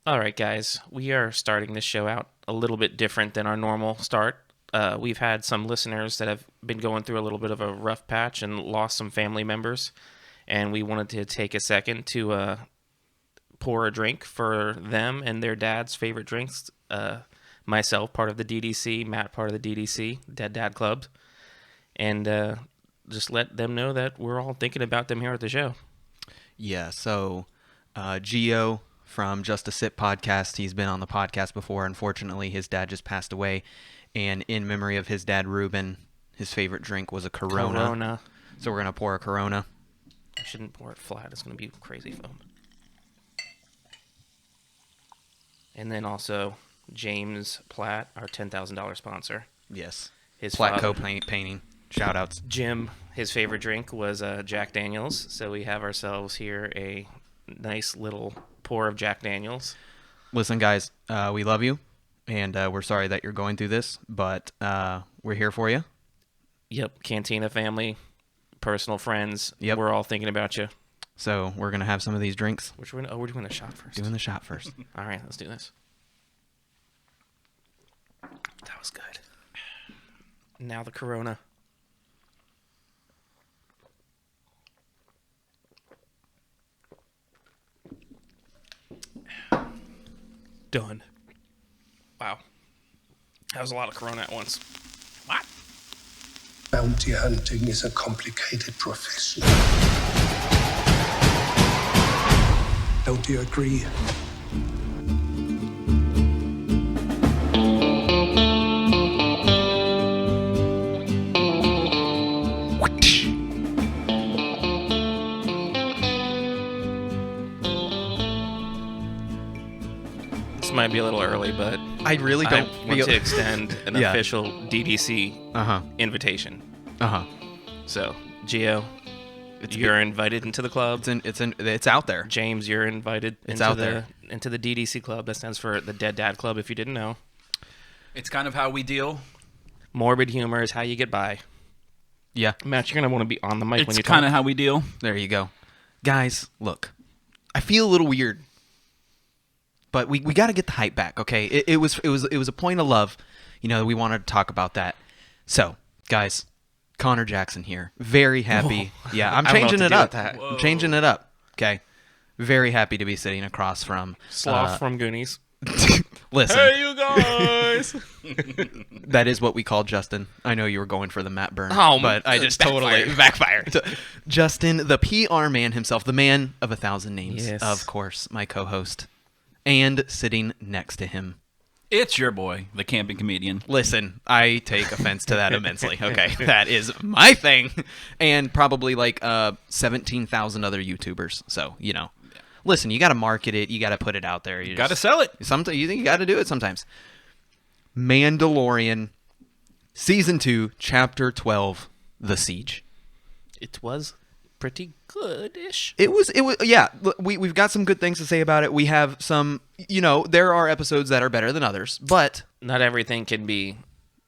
All right, guys, we are starting this show out a little bit different than our normal start. We've had some listeners that have been going through a little bit of a rough patch and lost some family members, and we wanted to take a second to pour a drink for them and their dad's favorite drinks. Myself, part of the DDC, Matt, part of the DDC, Dead Dad Club, and just let them know that we're all thinking about them here at the show. Yeah, so Gio from Just a Sip podcast, he's been on the podcast before. Unfortunately, his dad just passed away, and in memory of his dad, Ruben, his favorite drink was a Corona. So we're going to pour a Corona. I shouldn't pour it flat. It's going to be crazy foam. And then also James Platt, our $10,000 sponsor. Yes. His Platt Co father, Painting. Shout-outs. Jim, his favorite drink was Jack Daniels. So we have ourselves here a nice little pour of Jack Daniels. Listen, guys, we love you, and we're sorry that you're going through this, but we're here for you. Yep, Cantina family, personal friends. Yep. We're all thinking about you. So we're going to have some of these drinks. We're doing the shot first. Doing the shot first. All right, let's do this. That was good. Now the Corona. Done. Wow. That was a lot of Corona at once. What? Bounty hunting is a complicated profession. Don't you agree? This might be a little early, but I really don't I want to extend an Yeah. official DDC invitation. Uh-huh. So, Gio, you're invited into the club. It's out there. James, you're invited into out the there. into the DDC club. That stands for the Dead Dad Club, if you didn't know. It's kind of how we deal. Morbid humor is how you get by. Yeah. Matt, you're going to want to be on the mic when It's you kind of talk. how we deal. There you go. Guys, look. I feel a little weird. But we got to get the hype back, okay? It was a point of love. You know, we wanted to talk about that. So, guys, Connor Jackson here. Very happy. Whoa. Yeah, I'm I don't know changing what it to do up. with that. I'm changing it up. Okay. Very happy to be sitting across from Sloth from Goonies. Listen, Hey, you guys! that is what we call Justin. I know you were going for the Matt Byrne, Oh, but I just totally backfired. Justin, the PR man himself, the man of 1,000 names, Yes. of course, my co-host, and sitting next to him. It's your boy, the camping comedian. Listen, I take offense to that immensely. Okay, that is my thing, and probably like 17,000 other YouTubers. So you know, listen, you got to market it, you got to put it out there. You Got to sell it. Sometimes you think you got to do it. Sometimes. Mandalorian, Season 2, Chapter 12, The Siege. It was pretty good-ish. It was, yeah, we've got some good things to say about it. We have some, you know, there are episodes that are better than others, but Not everything can be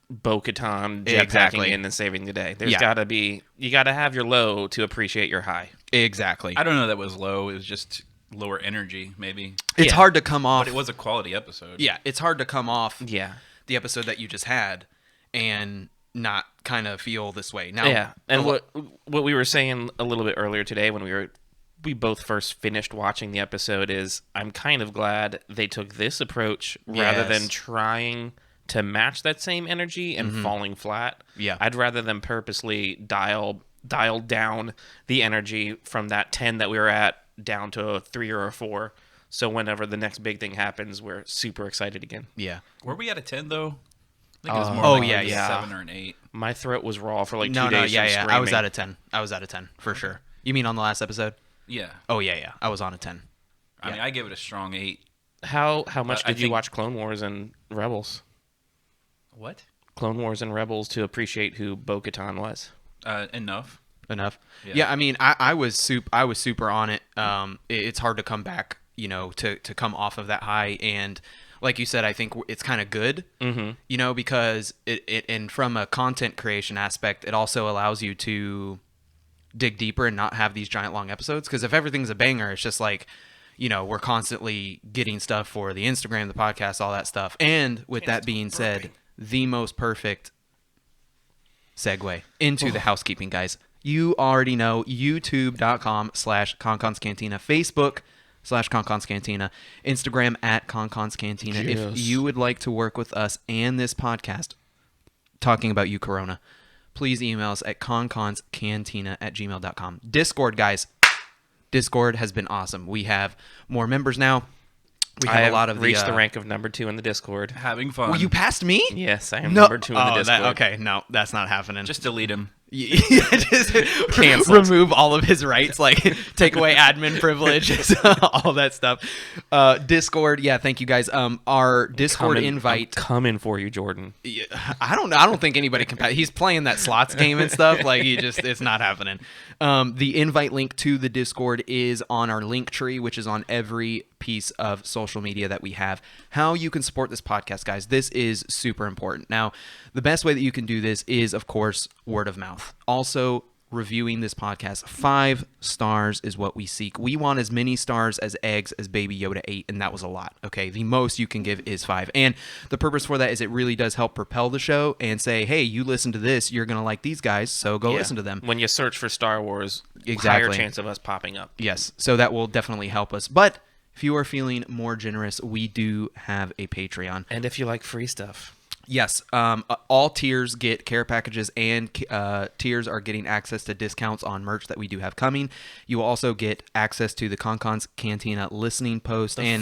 Bo-Katan jetpacking Exactly. in and saving the day. There's Yeah. got to be, you got to have your low to appreciate your high. exactly. I don't know that was low. It was just lower energy, maybe. It's Yeah. hard to come off. But it was a quality episode. Yeah, it's hard to come off Yeah. the episode that you just had and not kind of feel this way. Now, Yeah, and what we were saying a little bit earlier today when we both first finished watching the episode is I'm kind of glad they took this approach rather than Yes. trying to match that same energy and falling flat. Yeah. I'd rather them purposely dial down the energy from that 10 that we were at down to a 3 or a 4. So whenever the next big thing happens, we're super excited again. yeah. Were we at a 10, though? I think it was more Oh, like yeah, a yeah. 7 or an 8. My throat was raw for like 2 No, days. yeah, from yeah. I screaming. was at a 10. I was at a 10 for sure. You mean on the last episode? Yeah. Oh, yeah, yeah. I was on a 10. I mean, I give it a strong 8. How much I did you think- watch Clone Wars and Rebels? What? Clone Wars and Rebels to appreciate who Bo-Katan was. Enough. Enough. Yeah. Yeah, I mean, I was super on it. It's hard to come back, you know, to come off of that high. And like you said, I think it's kind of good, you know, because it and from a content creation aspect, it also allows you to dig deeper and not have these giant long episodes. Because if everything's a banger, it's just like, we're constantly getting stuff for the Instagram, the podcast, all that stuff. And with that being said, the most perfect segue into the housekeeping, guys. You already know youtube.com/Konkon's Cantina, Facebook/Konkon's Cantina, Instagram @Konkon's Cantina. Yes. If you would like to work with us and this podcast talking about you, Corona, please email us at konkonscantina@gmail.com. Discord, guys. Discord has been awesome. We have more members now. We have a lot of reached the rank of number 2 in the Discord. Having fun. Well, you passed me? Yes, I am number 2 in the Discord. Okay, no, that's not happening. Just delete him. Yeah, just remove all of his rights, like take away admin privileges, all that stuff. Discord, yeah, thank you guys. Our Discord invite I'm coming for you, Jordan. Yeah, I don't think anybody can. He's playing that slots game and stuff. Like it's not happening. The invite link to the Discord is on our link tree, which is on every piece of social media that we have. How you can support this podcast, guys. This is super important. Now, the best way that you can do this is, of course, word of mouth. Also, reviewing this podcast. 5 stars is what we seek. We want as many stars as eggs as Baby Yoda ate, and that was a lot. Okay, the most you can give is 5. And the purpose for that is it really does help propel the show and say, hey, you listen to this, you're going to like these guys, so go listen to them. When you search for Star Wars, Exactly. higher chance of us popping up. Yes, so that will definitely help us. But if you are feeling more generous, we do have a Patreon. And if you like free stuff. Yes, all tiers get care packages, and tiers are getting access to discounts on merch that we do have coming. You will also get access to the Konkon's Cantina listening post The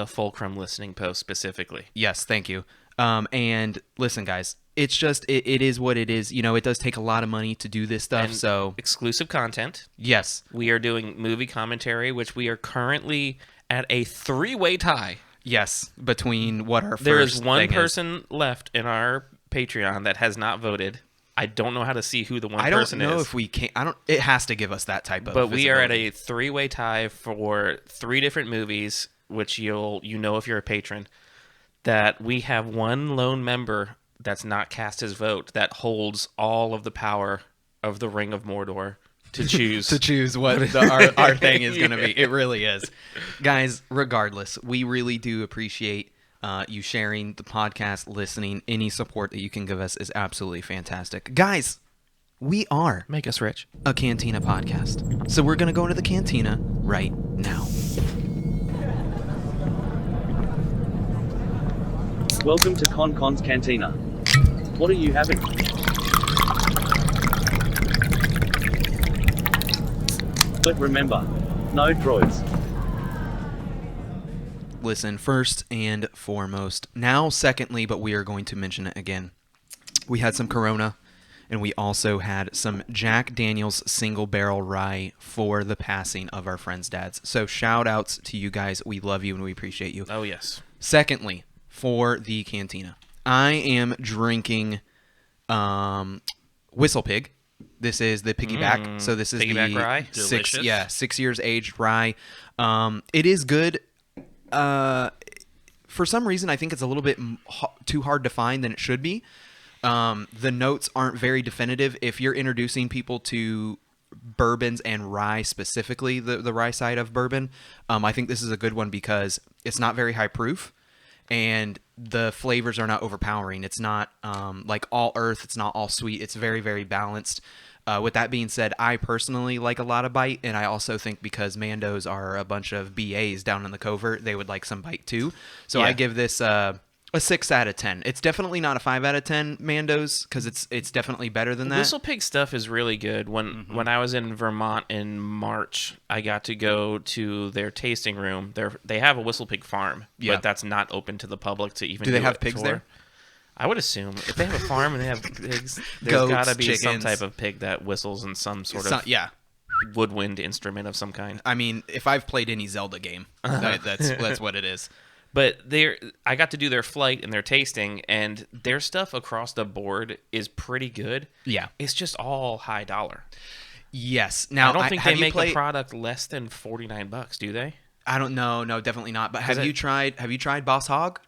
Fulcrum listening post specifically. Yes, thank you. And listen, guys, it's just it is what it is. It does take a lot of money to do this stuff. And so exclusive content. yes, We are doing movie commentary, which we are currently at a 3-way tie. yes, between what our first There is one thing person left in our Patreon that has not voted. I don't know how to see who the one I person don't know is. if we can. I don't. It has to give us that type of. But we are at visibility. a 3-way tie for 3 different movies, which if you're a patron, that we have one lone member that's not cast his vote that holds all of the power of the Ring of Mordor to choose. to choose what our thing is going to be. It really is. Guys, regardless, we really do appreciate you sharing the podcast, listening. Any support that you can give us is absolutely fantastic. Guys, we are Make us rich. a Cantina podcast. So we're going to go into the Cantina right now. Welcome to Konkon's Cantina. What are you having? But remember, no droids. Listen, first and foremost. Now, secondly, but we are going to mention it again. We had some Corona, and we also had some Jack Daniel's single barrel rye for the passing of our friends' dads. So shout outs to you guys. We love you and we appreciate you. Oh, yes. Secondly, for the Cantina, I am drinking Whistle Pig. This is the piggyback. So this is Piggyback the rye? 6 years aged rye. It is good. For some reason, I think it's a little bit too hard to find than it should be. The notes aren't very definitive. If you're introducing people to bourbons and rye, specifically the rye side of bourbon, I think this is a good one because it's not very high proof and the flavors are not overpowering. It's not like all earth. It's not all sweet. It's very, very balanced. With that being said, I personally like a lot of bite, and I also think because Mandos are a bunch of BAs down in the covert, they would like some bite too. So Yeah. I give this a 6 out of 10. It's definitely not a 5 out of 10 Mandos because it's definitely better than that. Whistle Pig stuff is really good. When I was in Vermont in March, I got to go to their tasting room. They have a Whistle Pig farm, Yeah. but that's not open to the public to even Do they do have a pigs tour. there? I would assume if they have a farm and they have pigs, there's Goats, got to be some chickens. type of pig that whistles in some sort of Yeah. woodwind instrument of some kind. I mean, if I've played any Zelda game, that's what it is. But I got to do their flight and their tasting, and their stuff across the board is pretty good. Yeah. It's just all high dollar. Yes. Now, I don't think have they you make played- a product less than $49, do they? I don't know. No, definitely not. But have it- you tried Boss Hog?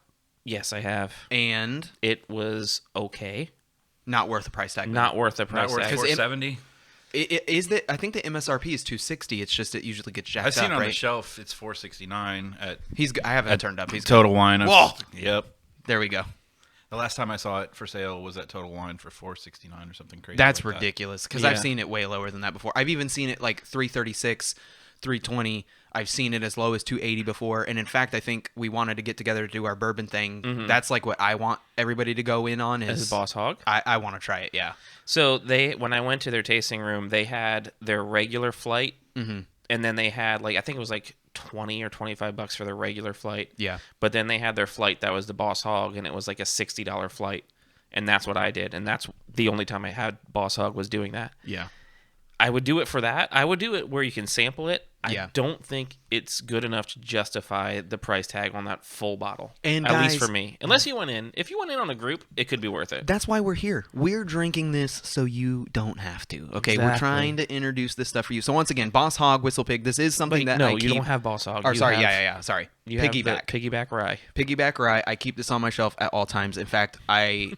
Yes, I have. And It was okay. not worth the price tag. Not worth the price Not worth tag. it- $470. Is that I think the MSRP is 260. It's just it usually gets jacked up. I've seen it on right? the shelf. It's $4.69 at I haven't turned up. He's Total Wine. Whoa! Yep. There we go. The last time I saw it for sale was at Total Wine for $4.69 or something crazy. That's like ridiculous because Yeah. I've seen it way lower than that before. I've even seen it like 336, 320. I've seen it as low as 280 before. And in fact, I think we wanted to get together to do our bourbon thing. That's like what I want everybody to go in on is As Boss Hog. I want to try it. Yeah. So when I went to their tasting room, they had their regular flight, and then they had I think it was like 20 or $25 for their regular flight. Yeah. But then they had their flight that was the Boss Hog, and it was like a $60 flight, and that's what I did, and that's the only time I had Boss Hog was doing that. Yeah. I would do it for that. I would do it where you can sample it. Yeah. I don't think it's good enough to justify the price tag on that full bottle. And at least guys- for me. Unless you went in. If you went in on a group, it could be worth it. That's why we're here. We're drinking this so you don't have to. Okay, we're Exactly. trying to introduce this stuff for you. So once again, Boss Hog, Whistle Pig. This is something that no, I you keep. don't have Boss Hog. Or You sorry, have- yeah. Sorry, You have the piggyback. Piggyback Rye. Piggyback rye. I keep this on my shelf at all times. In fact, I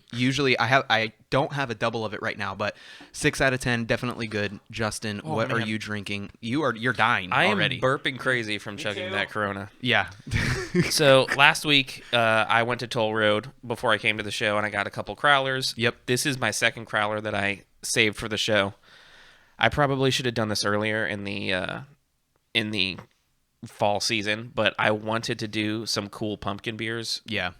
don't have a double of it right now, but 6 out of 10, definitely good. Justin, what are man. you drinking? You're dying I am already. burping crazy from chugging that Corona. Yeah. So last week, I went to Toll Road before I came to the show, and I got a couple crowlers. Yep. This is my second crowler that I saved for the show. I probably should have done this earlier in the fall season, but I wanted to do some cool pumpkin beers. Yeah.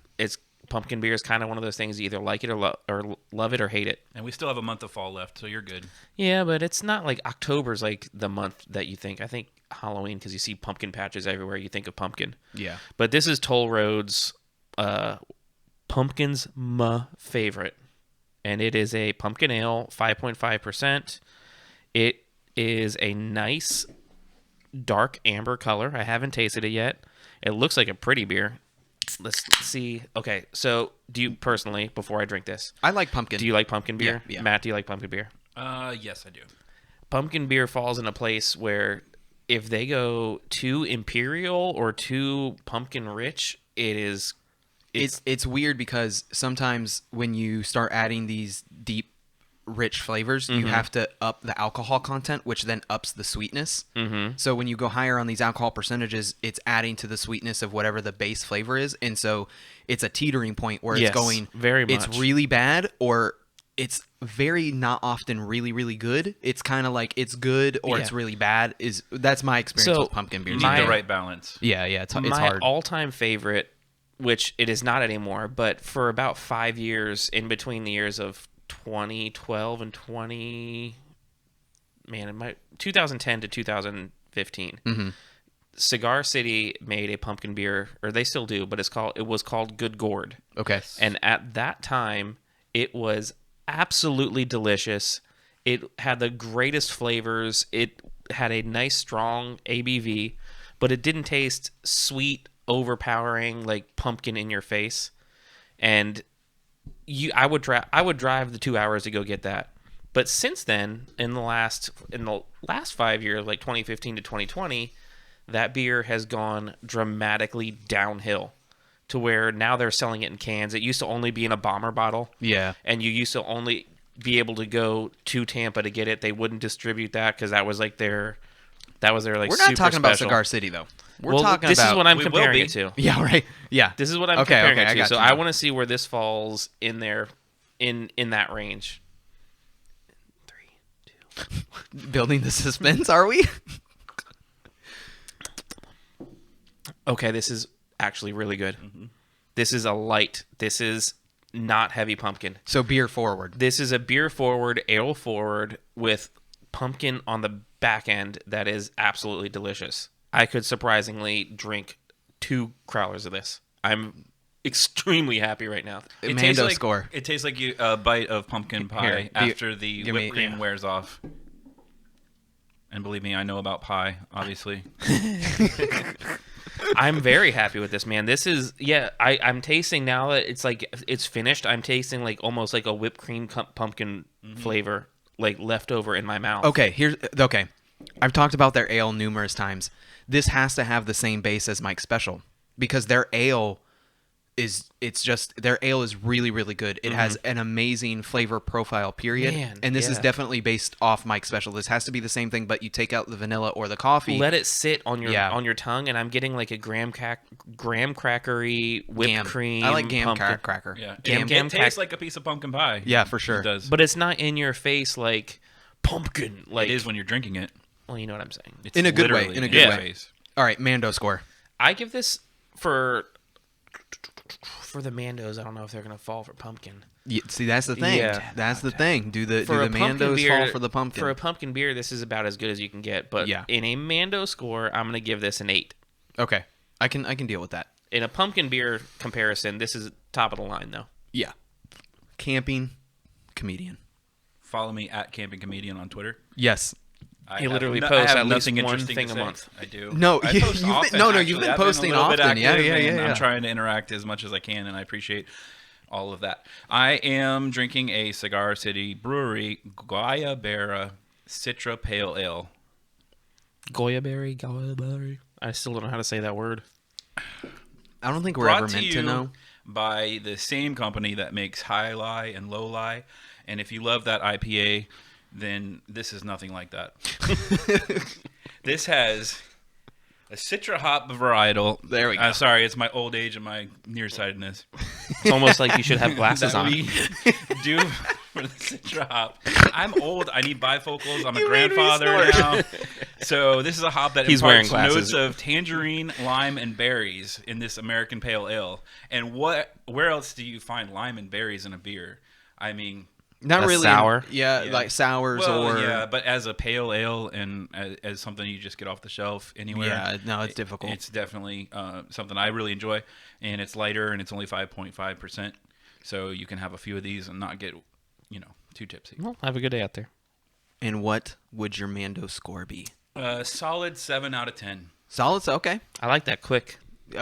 Pumpkin beer is kind of one of those things you either like it or love it or hate it. And we still have a month of fall left, so you're good. Yeah, but it's not like October's like the month that you think. I think Halloween, because you see pumpkin patches everywhere, you think of pumpkin. Yeah. But this is Toll Road's Pumpkin's favorite. And it is a pumpkin ale, 5.5%. It is a nice dark amber color. I haven't tasted it yet. It looks like a pretty beer. Let's see. Okay, so do you personally, before I drink this, I like pumpkin. do you like pumpkin beer? Yeah. Matt, do you like pumpkin beer? Yes, I do. Pumpkin beer falls in a place where if they go too imperial or too pumpkin rich, it's It's weird because sometimes when you start adding these deep, rich flavors, you have to up the alcohol content, which then ups the sweetness. So when you go higher on these alcohol percentages, it's adding to the sweetness of whatever the base flavor is, and so it's a teetering point where Yes, it's going very It's much. really bad, or it's very not often really really good. It's kind of like it's good or it's Yeah. really bad. That's my experience So, with pumpkin beer. You need My- the right balance. Yeah, it's my hard. all-time favorite, which it is not anymore, but for about 5 years, in between the years of 2012 and 2010 to 2015, Cigar City made a pumpkin beer, or they still do, but it was called Good Gourd. Okay. And at that time, it was absolutely delicious. It had the greatest flavors. It had a nice, strong ABV, but it didn't taste sweet, overpowering, like pumpkin in your face. And I would drive the 2 hours to go get that. But since then, in the last 5 years, like 2015 to 2020, that beer has gone dramatically downhill to where now they're selling it in cans. It used to only be in a bomber bottle. Yeah. And you used to only be able to go to Tampa to get it. They wouldn't distribute that because that was their like We're super not talking about special. Cigar City though. We're Well, talking this about is what I'm We will comparing be. it to. Yeah, right. Yeah. This is what I'm Okay, comparing okay, I it to. got So you I now. want to see where this falls in there, in that range. 3, 2. Building the suspense, are we? Okay, this is actually really good. This is a light. This is not heavy pumpkin. So beer forward. This is a beer forward, ale forward with pumpkin on the back end that is absolutely delicious. I could surprisingly drink 2 crowlers of this. I'm extremely happy right now. It Mando tastes like, score. It tastes like a bite of pumpkin pie Here, after the give whipped me- cream yeah. wears off. And believe me, I know about pie, obviously. I'm very happy with this, man. This is, I'm tasting now that it's finished. I'm tasting like almost like a whipped cream pumpkin flavor, like left over in my mouth. Okay. I've talked about their ale numerous times. This has to have the same base as Mike's Special because their ale it's just their ale is really, really good. It has an amazing flavor profile, period. Man, and this is yeah. definitely based off Mike's Special. This has to be the same thing, but you take out the vanilla or the coffee. Let it sit on your Yeah. on your tongue, and I'm getting like a graham crackery whipped Gam. cream. I like Gam pumpkin. cracker. Yeah, Gam it tastes like a piece of pumpkin pie. Yeah, for sure. It does. But it's not in your face like pumpkin. Like it is when you're drinking it. Well, you know what I'm saying. It's In a good way, literally in a in good your way. face. All right, Mando score. I give this for the Mandos. I don't know if they're gonna fall for pumpkin. See, that's the thing. Yeah. That's the thing. Do the For a pumpkin Mandos beer, fall for the pumpkin? For a pumpkin beer, this is about as good as you can get. But Yeah. in a Mando score, I'm gonna give this an 8. Okay, I can deal with that. In a pumpkin beer comparison, this is top of the line though. Yeah. Camping comedian. Follow me at Camping Comedian on Twitter. Yes. I He have literally no- posts I have at least nothing one interesting thing to a say. month. I do. No, I you- post you've been- often, no, you've actually. been I've posting a little bit often. Yeah, active, yeah, and yeah. I'm trying to interact as much as I can, and I appreciate all of that. I am drinking a Cigar City Brewery Guayabera Citra Pale Ale. Goya berry. I still don't know how to say that word. I don't think we're Brought ever meant to know. by the same company that makes High Lie and Low Lie. And if you love that IPA, then this is nothing like that. This has a Citra hop varietal. There we go. Sorry, it's my old age and my nearsightedness. It's almost like you should have glasses that on. we do for the Citra hop. I'm old. I need bifocals. I'm a You made me grandfather snort. now. So this is a hop that He's wearing imparts glasses. notes of tangerine, lime, and berries in this American Pale Ale. And where else do you find lime and berries in a beer? I mean, Not A really. sour? Yeah, Yeah. like sours well, or. yeah, but as a pale ale and as something you just get off the shelf anywhere. Yeah, no, it's difficult. It's definitely something I really enjoy, and it's lighter and it's only 5.5%. So you can have a few of these and not get, too tipsy. Well, have a good day out there. And what would your Mando score be? Solid 7 out of 10. Solid. Okay. I like that quick.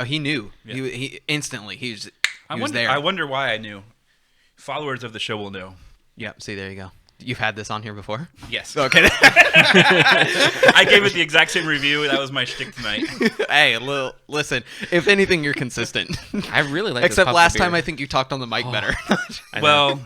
He knew. Yeah. He instantly. He was I there. wonder why I knew. Followers of the show will know. Yep. See, there you go. You've had this on here before. Yes. Okay. I gave it the exact same review. That was my shtick tonight. Hey, listen. If anything, you're consistent. I really like. this Except pumpkin last beer. time, I think you talked on the mic better. I know. Well,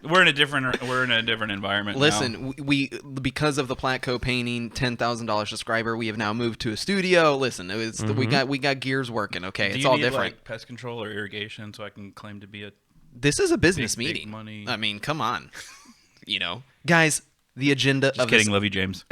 we're in a different environment. Listen, we because of the Platt Co Painting $10,000 subscriber, we have now moved to a studio. Listen, we got gears working. Okay, now. Do it's you all need, different. like, pest control or irrigation so I can claim to be a This is a business big meeting. money. I mean, come on. Guys, the agenda Just of kidding, this, love you, James.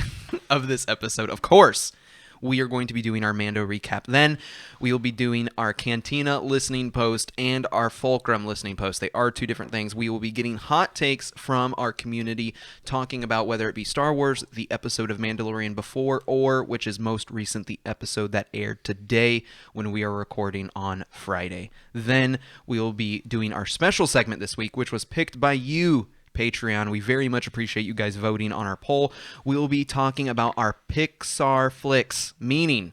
of this episode, of course, we are going to be doing our Mando recap. Then we will be doing our Cantina listening post and our Fulcrum listening post. They are two different things. We will be getting hot takes from our community, talking about whether it be Star Wars, the episode of Mandalorian before, or, which is most recent, the episode that aired today when we are recording on Friday. Then we will be doing our special segment this week, which was picked by you, Patreon. We very much appreciate you guys voting on our poll. We will be talking about our Pixar flicks, meaning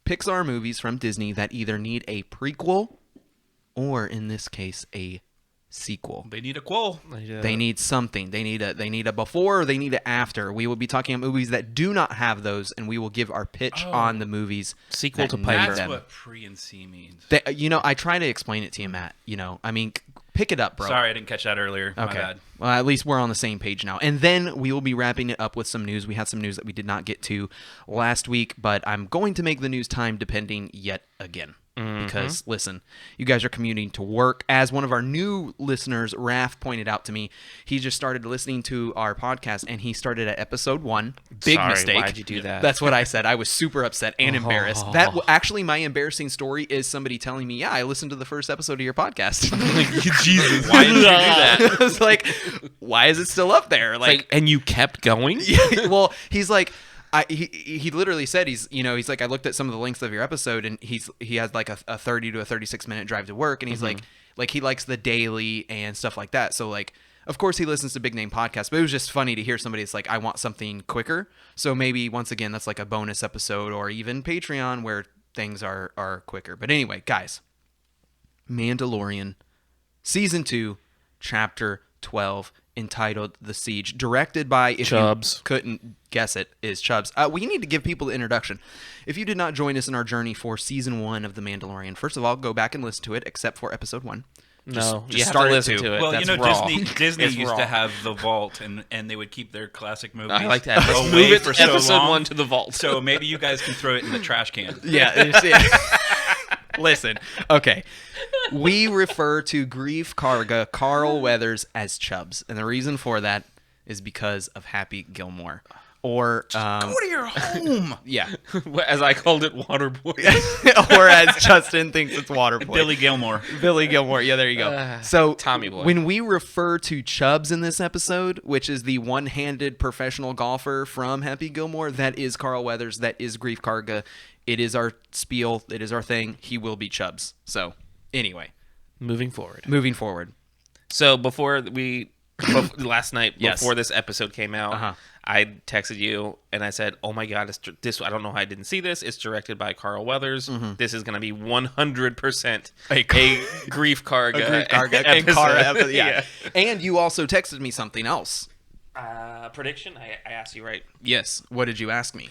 Pixar movies from Disney that either need a prequel or, in this case, a sequel. They need a quoll. They need something. They need a before or they need an after. We will be talking about movies that do not have those, and we will give our pitch on the movies. Sequel that to need Piper. That's them. what pre and C means. I try to explain it to you, Matt. I mean, pick it up, bro. Sorry, I didn't catch that earlier. My Okay. bad. Well, at least we're on the same page now. And then we will be wrapping it up with some news. We had some news that we did not get to last week, but I'm going to make the news time depending yet again. Because, listen, you guys are commuting to work. As one of our new listeners, Raph, pointed out to me, he just started listening to our podcast, and he started at episode 1. Big Sorry, mistake. why'd you do that? That's what I said. I was super upset and embarrassed. Actually, my embarrassing story is somebody telling me, yeah, I listened to the first episode of your podcast. Jesus, why did you do that? I was like, why is it still up there? Like, and you kept going. Well, he's like, he literally said he's like, I looked at some of the lengths of your episode, and he has like a 30 to a 36-minute drive to work, and he's like he likes the daily and stuff like that. So like, of course he listens to big name podcasts, but it was just funny to hear somebody that's like, I want something quicker. So maybe once again that's like a bonus episode or even Patreon where things are quicker. But anyway, guys, Mandalorian Season 2, Chapter 12 entitled The Siege, directed by, if Chubbs. you couldn't guess it, is Chubbs. We need to give people the introduction. If you did not join us in our journey for Season 1 of The Mandalorian, first of all, go back and listen to it, except for Episode 1. No, you have start to it listen too. to it. Well, That's you know, raw. Disney It's used raw. to have the vault, and they would keep their classic movies. I like that. Let's away move it for to so episode long. 1 to the vault. So maybe you guys can throw it in the trash can. Listen, okay. We refer to Grief Karga, Carl Weathers, as Chubbs. And the reason for that is because of Happy Gilmore. Or, Go to your home. yeah. As I called it, Waterboy. Or as Justin thinks it's Waterboy. Billy Gilmore. Billy Gilmore. Yeah, there you go. So, Tommy Boy. when we refer to Chubbs in this episode, which is the one-handed professional golfer from Happy Gilmore, that is Carl Weathers, that is Grief Karga. It is our spiel. It is our thing. He will be Chubbs. So, anyway, Moving forward. moving forward. So last night, Yes. before this episode came out, Uh-huh. I texted you and I said, "Oh my God, this! I don't know how I didn't see this. It's directed by Carl Weathers. This is going to be 100% a Grief Karga, Grief Karga and Kara episode. Yeah. And you also texted me something else. Prediction? I asked you right. Yes. What did you ask me?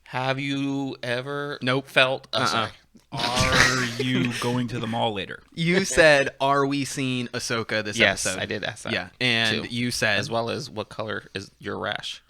Have you ever Nope. felt? Sorry. Are you going to the mall later? You said, "Are we seeing Ahsoka this Yes, episode?" I did ask that. Yeah, and too. you said, As well as what color is your rash?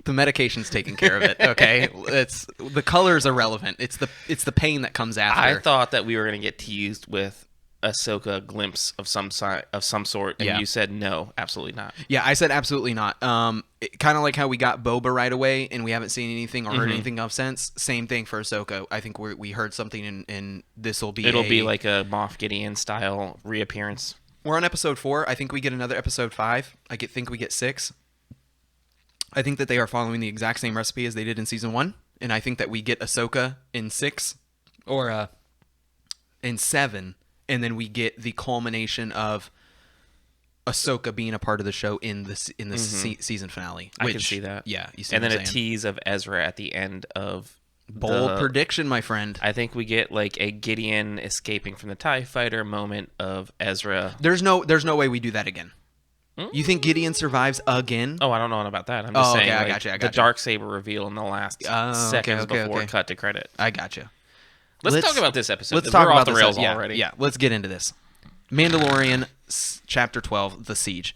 "The medication's taking care of it." Okay, it's the color's irrelevant. It's the pain that comes after. I thought that we were going to get teased with Ahsoka glimpse of some sort, and Yeah. you said no, absolutely not. Yeah, I said absolutely not. Kind of like how we got Boba right away, and we haven't seen anything or heard anything of since. Same thing for Ahsoka. I think we heard something, and this will be. It'll be like a Moff Gideon style reappearance. We're on episode 4. I think we get another episode 5. think we get 6. I think that they are following the exact same recipe as they did in season 1, and I think that we get Ahsoka in 6 or in 7, and then we get the culmination of Ahsoka being a part of the show in the season finale. I can see that. Yeah, you see And what then I'm a saying? tease of Ezra at the end of Bold the- prediction, my friend. I think we get like a Gideon escaping from the TIE fighter moment of Ezra. There's no way we do that again. You think Gideon survives again? Oh, I don't know about that. I'm just Oh, saying okay, I like, gotcha, I the gotcha. Darksaber reveal in the last seconds before cut to credit. I gotcha. Let's talk about this episode. Let's 'cause talk we're about off the this rails yeah, already. Yeah, let's get into this. Mandalorian Chapter 12, The Siege.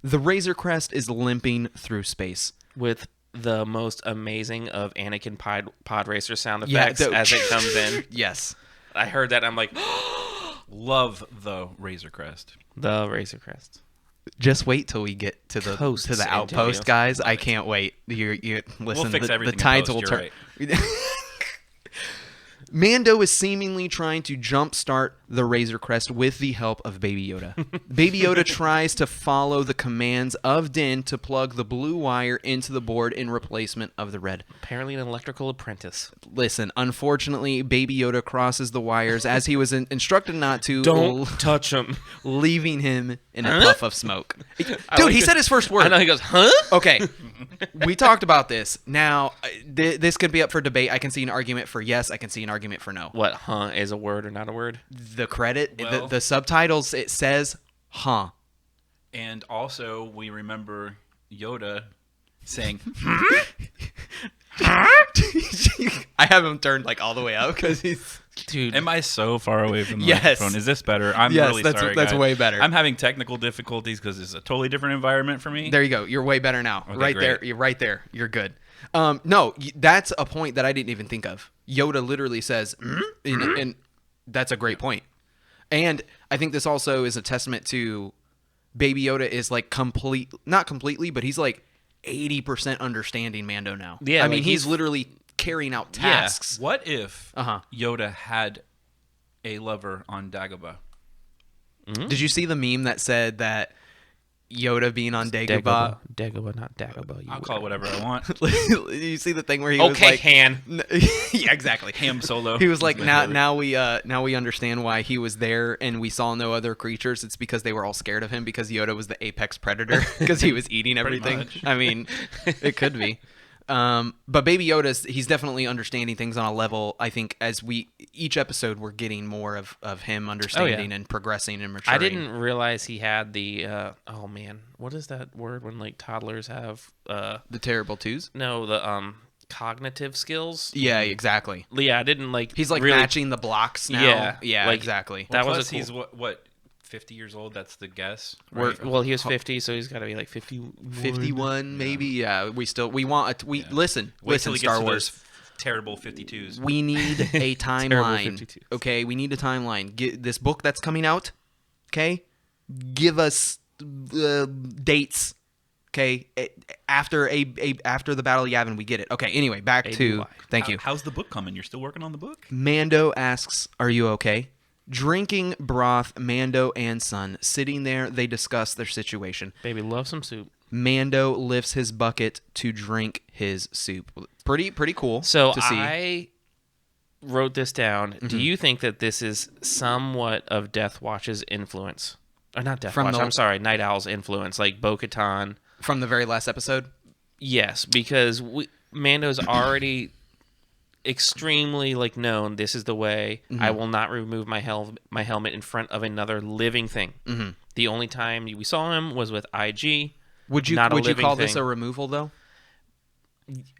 The Razor Crest is limping through space. With the most amazing of Anakin pod racer sound Yeah, effects as it comes in. Yes. I heard that and I'm like, Love the Razor Crest. the Razor Crest. Just wait till we get to the Coasts to the and outpost, Tokyo. guys. I can't wait. You listen. fix the everything in tides post, will you're turn. Mando is seemingly trying to jumpstart the Razor Crest with the help of Baby Yoda. Baby Yoda tries to follow the commands of Din to plug the blue wire into the board in replacement of the red. Apparently an electrical apprentice. Listen, unfortunately, Baby Yoda crosses the wires as he was instructed not to, touch him. leaving him in a puff of smoke. Dude, like he this- said his first word. I know, he goes, huh? Okay, we talked about this. Now, this could be up for debate. I can see an argument for yes. I can see an argument for no. What, huh, is a word or not a word? The credit, Well- the subtitles, it says, huh. And also, we remember Yoda saying, I have him turned like all the way up because he's. Dude, "Am I so far away from the Yes. microphone? Is this better? I'm Yes, really that's- sorry. that's guys. way better. I'm having technical difficulties because it's a totally different environment for me. There you go. You're way better now. Okay, right there. great. You're right there. You're good. No, that's a point that I didn't even think of. Yoda literally says, and that's a great point. And I think this also is a testament to Baby Yoda is like not completely, but he's like 80% understanding Mando now. Yeah, I mean, like he's literally carrying out tasks. What if Uh-huh. Yoda had a lover on Dagobah? Did you see the meme that said that Yoda being on Dagobah? Dagobah, not Dagobah. I'll call it whatever I want. You see the thing where he was Okay, like, Han. yeah, exactly. Ham Solo. He was like, is my now favorite. we understand why he was there, and we saw no other creatures. It's because they were all scared of him because Yoda was the apex predator because he was eating everything. much. I mean, it could be. But Baby Yoda's, he's definitely understanding things on a level. I think as each episode, we're getting more of him understanding and progressing and maturing. I didn't realize he had the oh man, what is that word when like toddlers have the terrible twos. no, the cognitive skills. Yeah, exactly. Yeah, I didn't like. He's like really, matching the blocks now. Yeah, Yeah, like, exactly. That Well, was plus a cool. he's what 50 years old. That's the guess. We're- Right? well, he was 50, so he's got to be like 51 maybe. Yeah, we want listen Wait till he Star gets to Wars. those terrible 52s. We need a timeline. 52. Okay, we need a timeline. Get this book that's coming out. Okay, give us dates. Okay, after after the Battle of Yavin, we get it. Okay, anyway, back to ABY. thank you. How's the book coming? You're still working on the book? Mando asks, "Are you okay?" Drinking broth, Mando and Son sitting there. They discuss their situation. Baby, love some soup. Mando lifts his bucket to drink his soup. Pretty cool. So to see. I wrote this down. Do you think that this is somewhat of Death Watch's influence? Or not Death From Watch, the- I'm sorry, Night Owl's influence, like Bo-Katan. From the very last episode. Yes, because Mando's already extremely like known. This is the way. I will not remove my helmet in front of another living thing. The only time we saw him was with IG. Would you not a living call this thing. a removal though?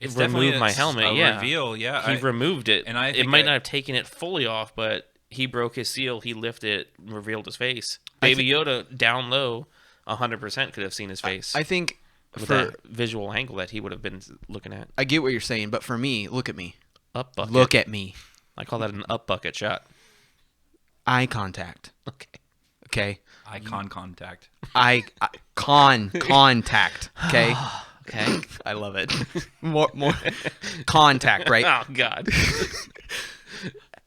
It's Remove definitely my helmet. a Yeah, reveal. Yeah, he removed it, and I it think might not have taken it fully off, but he broke his seal. He lifted it, revealed his face. Baby Yoda down low, 100% could have seen his face. I think with for that visual angle that he would have been looking at. I get what you're saying, but for me, look at me. Up bucket. Look at me. I call that an up bucket shot. Eye contact. Okay. Okay. icon contact. Contact. Okay. Okay. I love it. More contact, right? Oh God.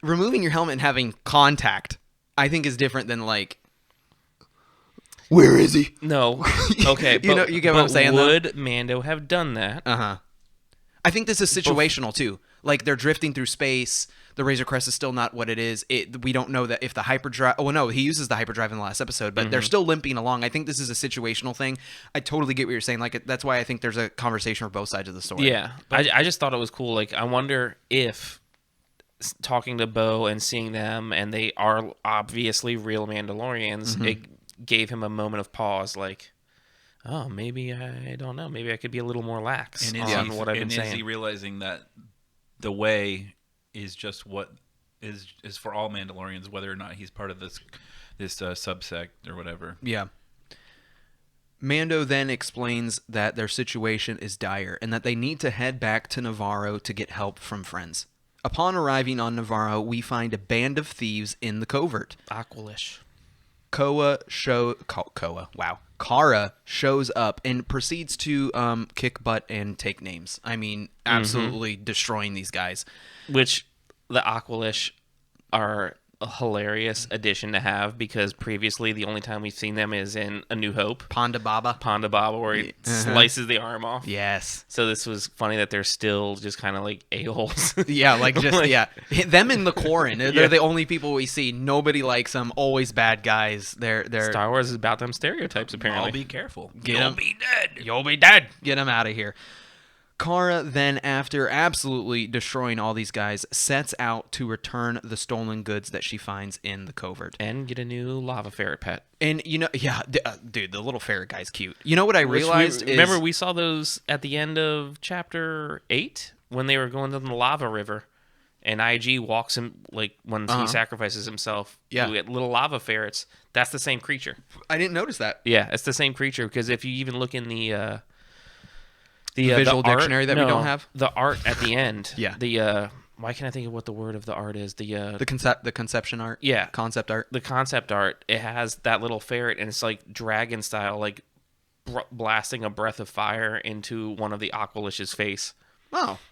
Removing your helmet and having contact, I think, is different than like. Where is he? No. Okay. You get what I'm saying, though? Would Mando have done that? I think this is situational too. Like they're drifting through space. The Razor Crest is still not what it is. We don't know that if the hyperdrive. Oh no, he uses the hyperdrive in the last episode, but they're still limping along. I think this is a situational thing. I totally get what you're saying. Like that's why I think there's a conversation for both sides of the story. Yeah. I just thought it was cool. Like I wonder if talking to Bo and seeing them, and they are obviously real Mandalorians, it gave him a moment of pause. Like, oh, maybe I don't know. Maybe I could be a little more lax on what I've been saying. Is he realizing that the way is just what is for all Mandalorians, whether or not he's part of this subsect or whatever? Yeah. Mando then explains that their situation is dire and that they need to head back to Navarro to get help from friends. Upon arriving on Navarro, we find a band of thieves in the covert. Aqualish. Kara shows up and proceeds to kick butt and take names. I mean, absolutely destroying these guys. Which the Aqualish are a hilarious addition to have, because previously the only time we've seen them is in A New Hope. Ponda Baba, where he slices the arm off. Yes. So this was funny that they're still just kind of like a-holes. Yeah, like just Like- yeah. Them in the Quarren. They're Yeah. the only people we see. Nobody likes them. Always bad guys. They're Star Wars is about them stereotypes, apparently. I'll be careful. Get You'll 'em. be dead. You'll be dead. Get them out of here. Kara then, after absolutely destroying all these guys, sets out to return the stolen goods that she finds in the covert. And get a new lava ferret pet. And dude, the little ferret guy's cute. You know what I Which realized is remember we saw those at the end of chapter 8 when they were going down the lava river, and IG walks him, like when he sacrifices himself. Yeah. to get little lava ferrets. That's the same creature. I didn't notice that. Yeah, it's the same creature, because if you even look in the visual art- dictionary that we don't have? the art at the end. Yeah. The why can't I think of what the word of the art is? The conception art. Yeah. Concept art. The concept art, it has that little ferret, and it's like dragon style, like blasting a breath of fire into one of the Aqualish's face.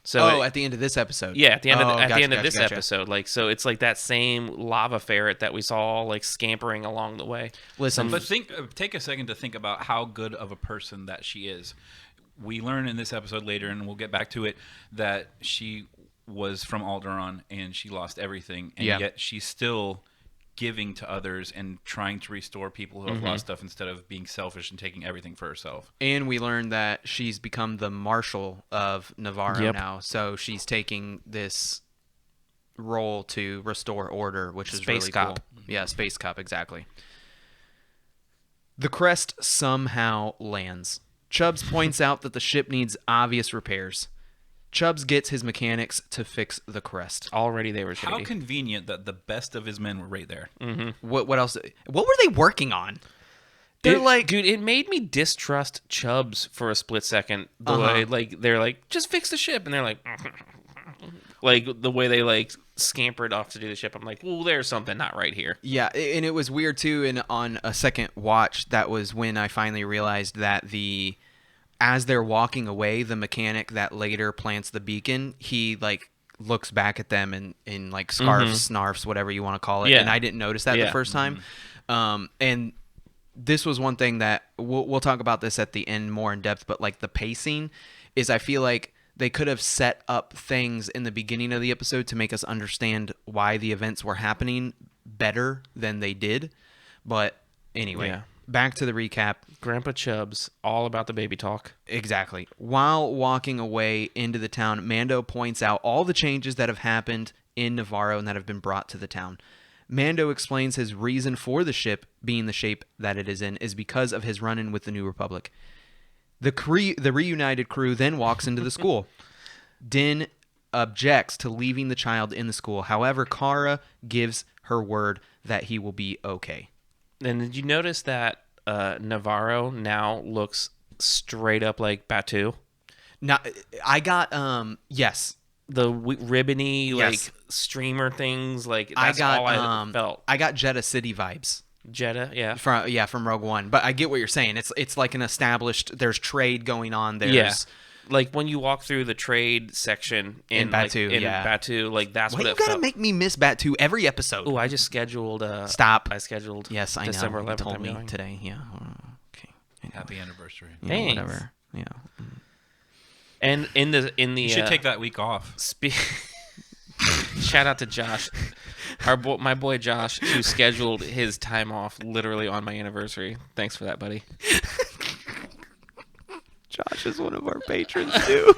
So at the end of this episode. Yeah, at the end of Gotcha. this episode, like, so it's like that same lava ferret that we saw like scampering along the way. Listen, But take a second to think about how good of a person that she is. We learn in this episode later, and we'll get back to it, that she was from Alderaan and she lost everything, and Yeah. yet she still giving to others and trying to restore people who have lost stuff instead of being selfish and taking everything for herself. And we learned that she's become the marshal of Navarro Yep. now, so she's taking this role to restore order, which is Space really cop. cool. Yeah, space cop, exactly. The crest somehow lands. Chubbs points out that the ship needs obvious repairs. Chubbs gets his mechanics to fix the crest. Already they were shady. How convenient that the best of his men were right there. What else? What were they working on? They're like, dude, it made me distrust Chubbs for a split second. The way, like, they're like, just fix the ship, and they're like, like the way they like scampered off to do the ship. I'm like, well, there's something not right here. yeah, and it was weird too. And on a second watch, that was when I finally realized that as they're walking away, the mechanic that later plants the beacon, he like looks back at them and in like scarfs, snarfs, whatever you want to call it. Yeah. And I didn't notice that the Yeah. first time. And this was one thing that we'll talk about this at the end more in depth, but like the pacing is, I feel like they could have set up things in the beginning of the episode to make us understand why the events were happening better than they did. But anyway, Yeah. back to the recap. Grandpa Chubbs, all about the baby talk. Exactly. While walking away into the town, Mando points out all the changes that have happened in Navarro and that have been brought to the town. Mando explains his reason for the ship being the shape that it is in is because of his run-in with the New Republic. The reunited crew then walks into the school. Din objects to leaving the child in the school. However, Kara gives her word that he will be okay. And did you notice that Navarro now looks straight up like Batu? Now, I got yes. The ribbony, Yes. like, streamer things, like, that's all I felt. I got Jeddah City vibes. Jeddah, yeah. From Rogue One, but I get what you're saying. It's like an established. There's trade going on. There's Yeah. Like, when you walk through the trade section in Batu, like, yeah. Batu, like, that's Why what you it gotta felt. make me miss Batu every episode? Oh, I just scheduled. Stop. I scheduled. Yes, I December know. You 11th. told I'm me going. today. Yeah. Okay. Happy anniversary. Yeah, Thanks. whatever. Yeah. And in the You should take that week off. shout out to Josh, my boy Josh, who scheduled his time off literally on my anniversary. Thanks for that, buddy. Josh is one of our patrons too.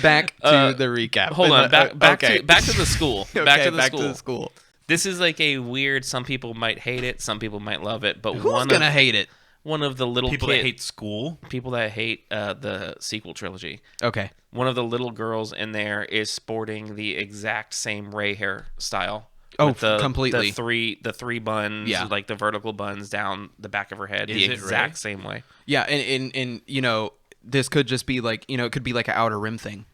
Back to the recap. Hold on, back Okay. to the school. Back Okay, to the school. school. This is like a weird. Some people might hate it. Some people might love it. But Who's gonna hate it? one of the little People that hate school. people that hate the sequel trilogy. Okay. One of the little girls in there is sporting the exact same Ray hairstyle. Oh, with completely. The three buns, Yeah. like the vertical buns down the back of her head, Is the it exact Ray? same way. Yeah, and you know, this could just be like, you know, it could be like an Outer Rim thing.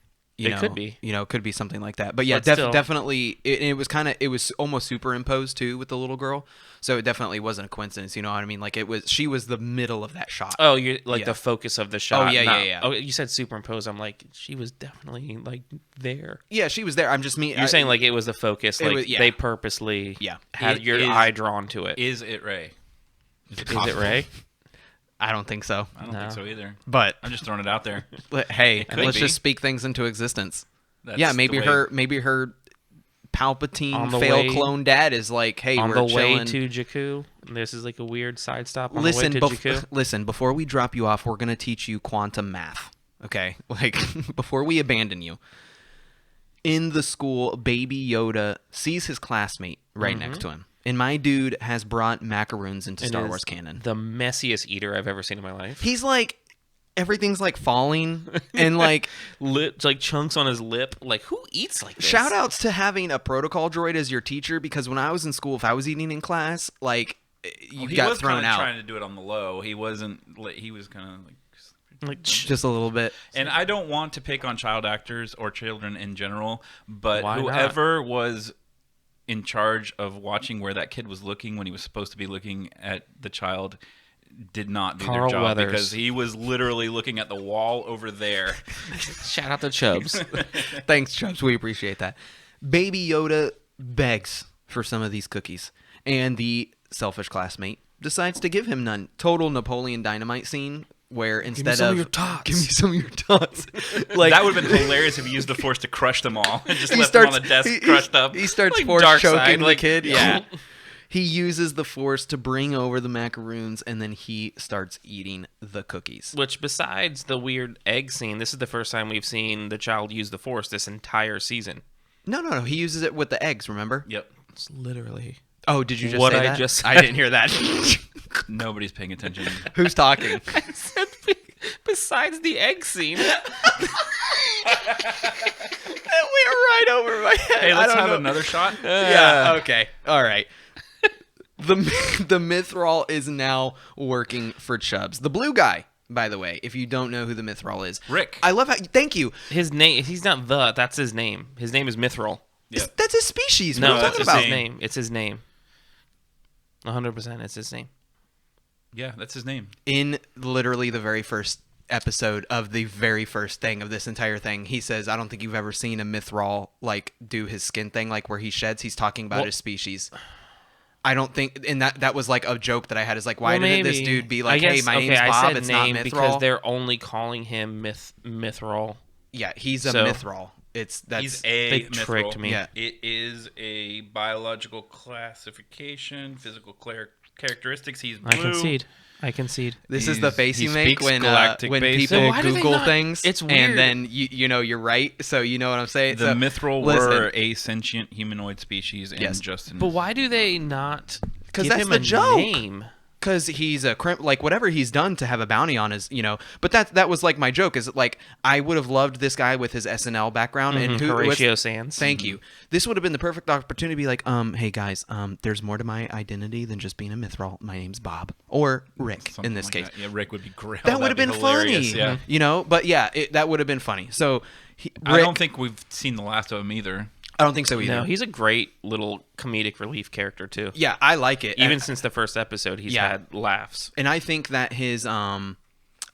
It could be. You know, it could be something like that. But yeah, But still. definitely. It was almost superimposed too with the little girl. So it definitely wasn't a coincidence. You know what I mean? Like she was the middle of that shot. Oh, you're like Yeah. the focus of the shot. yeah, not- yeah. Oh, you said superimpose. I'm like, she was definitely like there. Yeah, she was there. I'm just You're saying like it was the focus. Like was- yeah. they purposely had It your is- eye drawn to it. Is it Ray? Is it Ray? I don't think so. I don't think so either. But I'm just throwing it out there. hey, could let's be. just speak things into existence. That's Yeah, the maybe way- maybe her Palpatine On the fail way- clone dad is like, hey, On we're the way chilling. to Jakku. This is like a weird side stop on Listen, the way to Jakku. listen. Before we drop you off, we're gonna teach you quantum math. Okay, like before we abandon you. In the school, Baby Yoda sees his classmate right next to him, and my dude has brought macaroons into And Star is Wars canon. The messiest eater I've ever seen in my life. He's like, everything's like falling, and like. Lips, like chunks on his lip. Like, who eats like this? Shout outs to having a protocol droid as your teacher, because when I was in school, if I was eating in class, like you He got was thrown kinda out trying to do it on the low. He wasn't. He was kind of like. Like, just a little bit. And I don't want to pick on child actors or children in general, but Why not? whoever was in charge of watching where that kid was looking when he was supposed to be looking at the child did not do Carl their job Weathers. because he was literally looking at the wall over there. shout out to Chubbs. Thanks, Chubbs. We appreciate that. Baby Yoda begs for some of these cookies, and the selfish classmate decides to give him none. Total Napoleon Dynamite scene. where instead some of of your tots. give me some of your tots, like That would have been hilarious if he used the Force to crush them all and just he left them starts on the desk he- crushed up. He starts Like force Dark choking Side, the like- kid. Yeah. He uses the Force to bring over the macaroons, and then he starts eating the cookies. Which, besides the weird egg scene, this is the first time we've seen the child use the Force this entire season. No. He uses it with the eggs. Remember? Yep. It's literally Oh, did you just What say I that? just I said. didn't hear that. Nobody's paying attention. Who's talking? I said besides the egg scene. That went right over my head. Hey, I let's don't have know. another shot. Yeah. Okay. All right. The Mythrol is now working for Chubbs. The blue guy, by the way, if you don't know who the Mythrol is. Rick. I love how. Thank you. His name, he's not that's his name. His name is Mithril. Yep. That's his species. No, what are you that's talking his about? name. It's his name. 100%, it's his name. Yeah, that's his name. In literally the very first episode of the very first thing of this entire thing, he says, I don't think you've ever seen a Mythrol like do his skin thing, like where he sheds. He's talking about his species. I don't think, and that was like a joke that I had, is like, why didn't this dude be like, hey, my name's I Bob, said it's name not because Mythrol? they're only calling him Mithril. Yeah, he's a So- Mythrol. He's a they mithril. tricked me. Yeah. It is a biological classification, physical characteristics. He's blue. I concede. This is the face he you make speaks when galactic when basic. people So why do they Google not- things. it's weird. And then you know you're right, so you know what I'm saying. The So, mithril listen, were a sentient humanoid species, and Yes. Justin. But why do they not 'Cause give that's him the a joke. name? because he's a like whatever he's done to have a bounty on his, you know. But that was like my joke, is like I would have loved this guy with his SNL background and who Horatio what's- Sands. Thank you. This would have been the perfect opportunity to be like, hey guys, there's more to my identity than just being a Mithril. My name's Bob or Rick Something in this like case. that. Yeah, Rick would be great. That would have been funny, Yeah. you know. But yeah, that would have been funny. So I Rick- don't think we've seen the last of him either. I don't think so either. No, he's a great little comedic relief character too. Yeah, I like it. Even And- since the first episode, he's Yeah. had laughs. and I think that his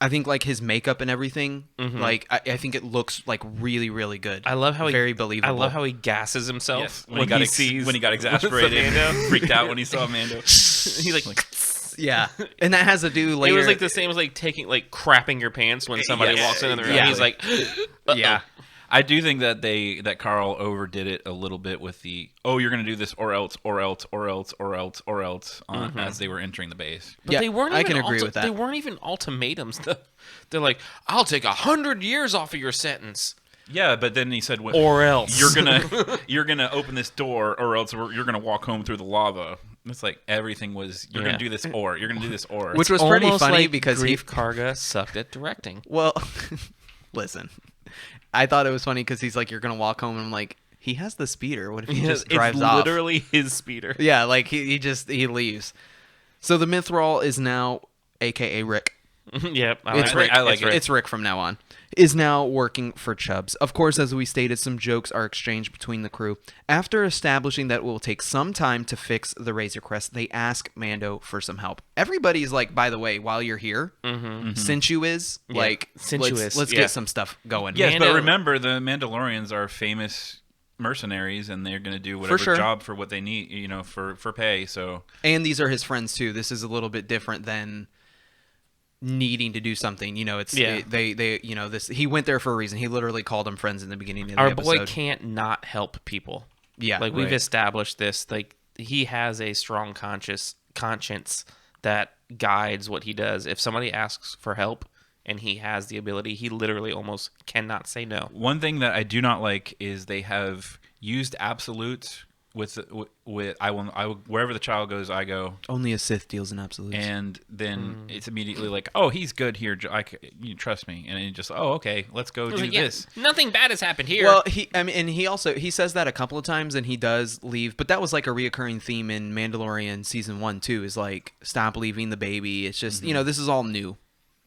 I think like his makeup and everything, like I think it looks like really, really good. I love how very he believable. I love how he gasses himself Yes. when, he sees when he got exasperated, Mando. freaked out when he saw Mando. He's like, yeah, and that has to do later. it was like the same as like crapping your pants when somebody Yes. walks into the room. Yeah. He's like, yeah. I do think that that Carl overdid it a little bit with the you're gonna do this or else as they were entering the base. but Yeah, they weren't. I Even can agree with that. They weren't even ultimatums. They're like, I'll take 100 years off of your sentence, Yeah, but then he said, or else you're gonna open this door, or else you're gonna walk home through the lava." It's like everything was you're Yeah. gonna do this or you're gonna do this or. Which was pretty Almost funny like because Grief Karga sucked at directing. well, listen, I thought it was funny because he's like, you're gonna walk home, and I'm like, he has the speeder. What if he just drives it's off? literally his speeder. Yeah, like he leaves. So the Mithril is now, AKA Rick. Yep, It's like Rick. I like It's Rick from now on. Is now working for Chubbs. Of course, as we stated, some jokes are exchanged between the crew. After establishing that it will take some time to fix the Razor Crest, they ask Mando for some help. Everybody's like, by the way, while you're here, Sinchu is like, Sinchuous, let's yeah. get some stuff going. Yes, Mando- but remember the Mandalorians are famous mercenaries, and they're gonna do whatever sure. job for what they need, you know, for pay. So And these are his friends too. This is a little bit different than needing to do something. You know, it's Yeah. they you know, this he went there for a reason. He literally called them friends in the beginning of the Our episode. boy can't not help people. Yeah, like we've right. established this. Like he has a strong conscience that guides what he does. If somebody asks for help and he has the ability, he literally almost cannot say no. one thing that I do not like is they have used absolutes with I will wherever the child goes, I go. Only a Sith deals in absolutes. And then it's immediately like, oh, he's good here. You trust me, and then just, oh, okay, let's go do Like, yeah, this. nothing bad has happened here. Well, and he says that a couple of times, and he does leave. But that was like a reoccurring theme in Mandalorian season 1 too. Is like, stop leaving the baby. It's just, you know, this is all new.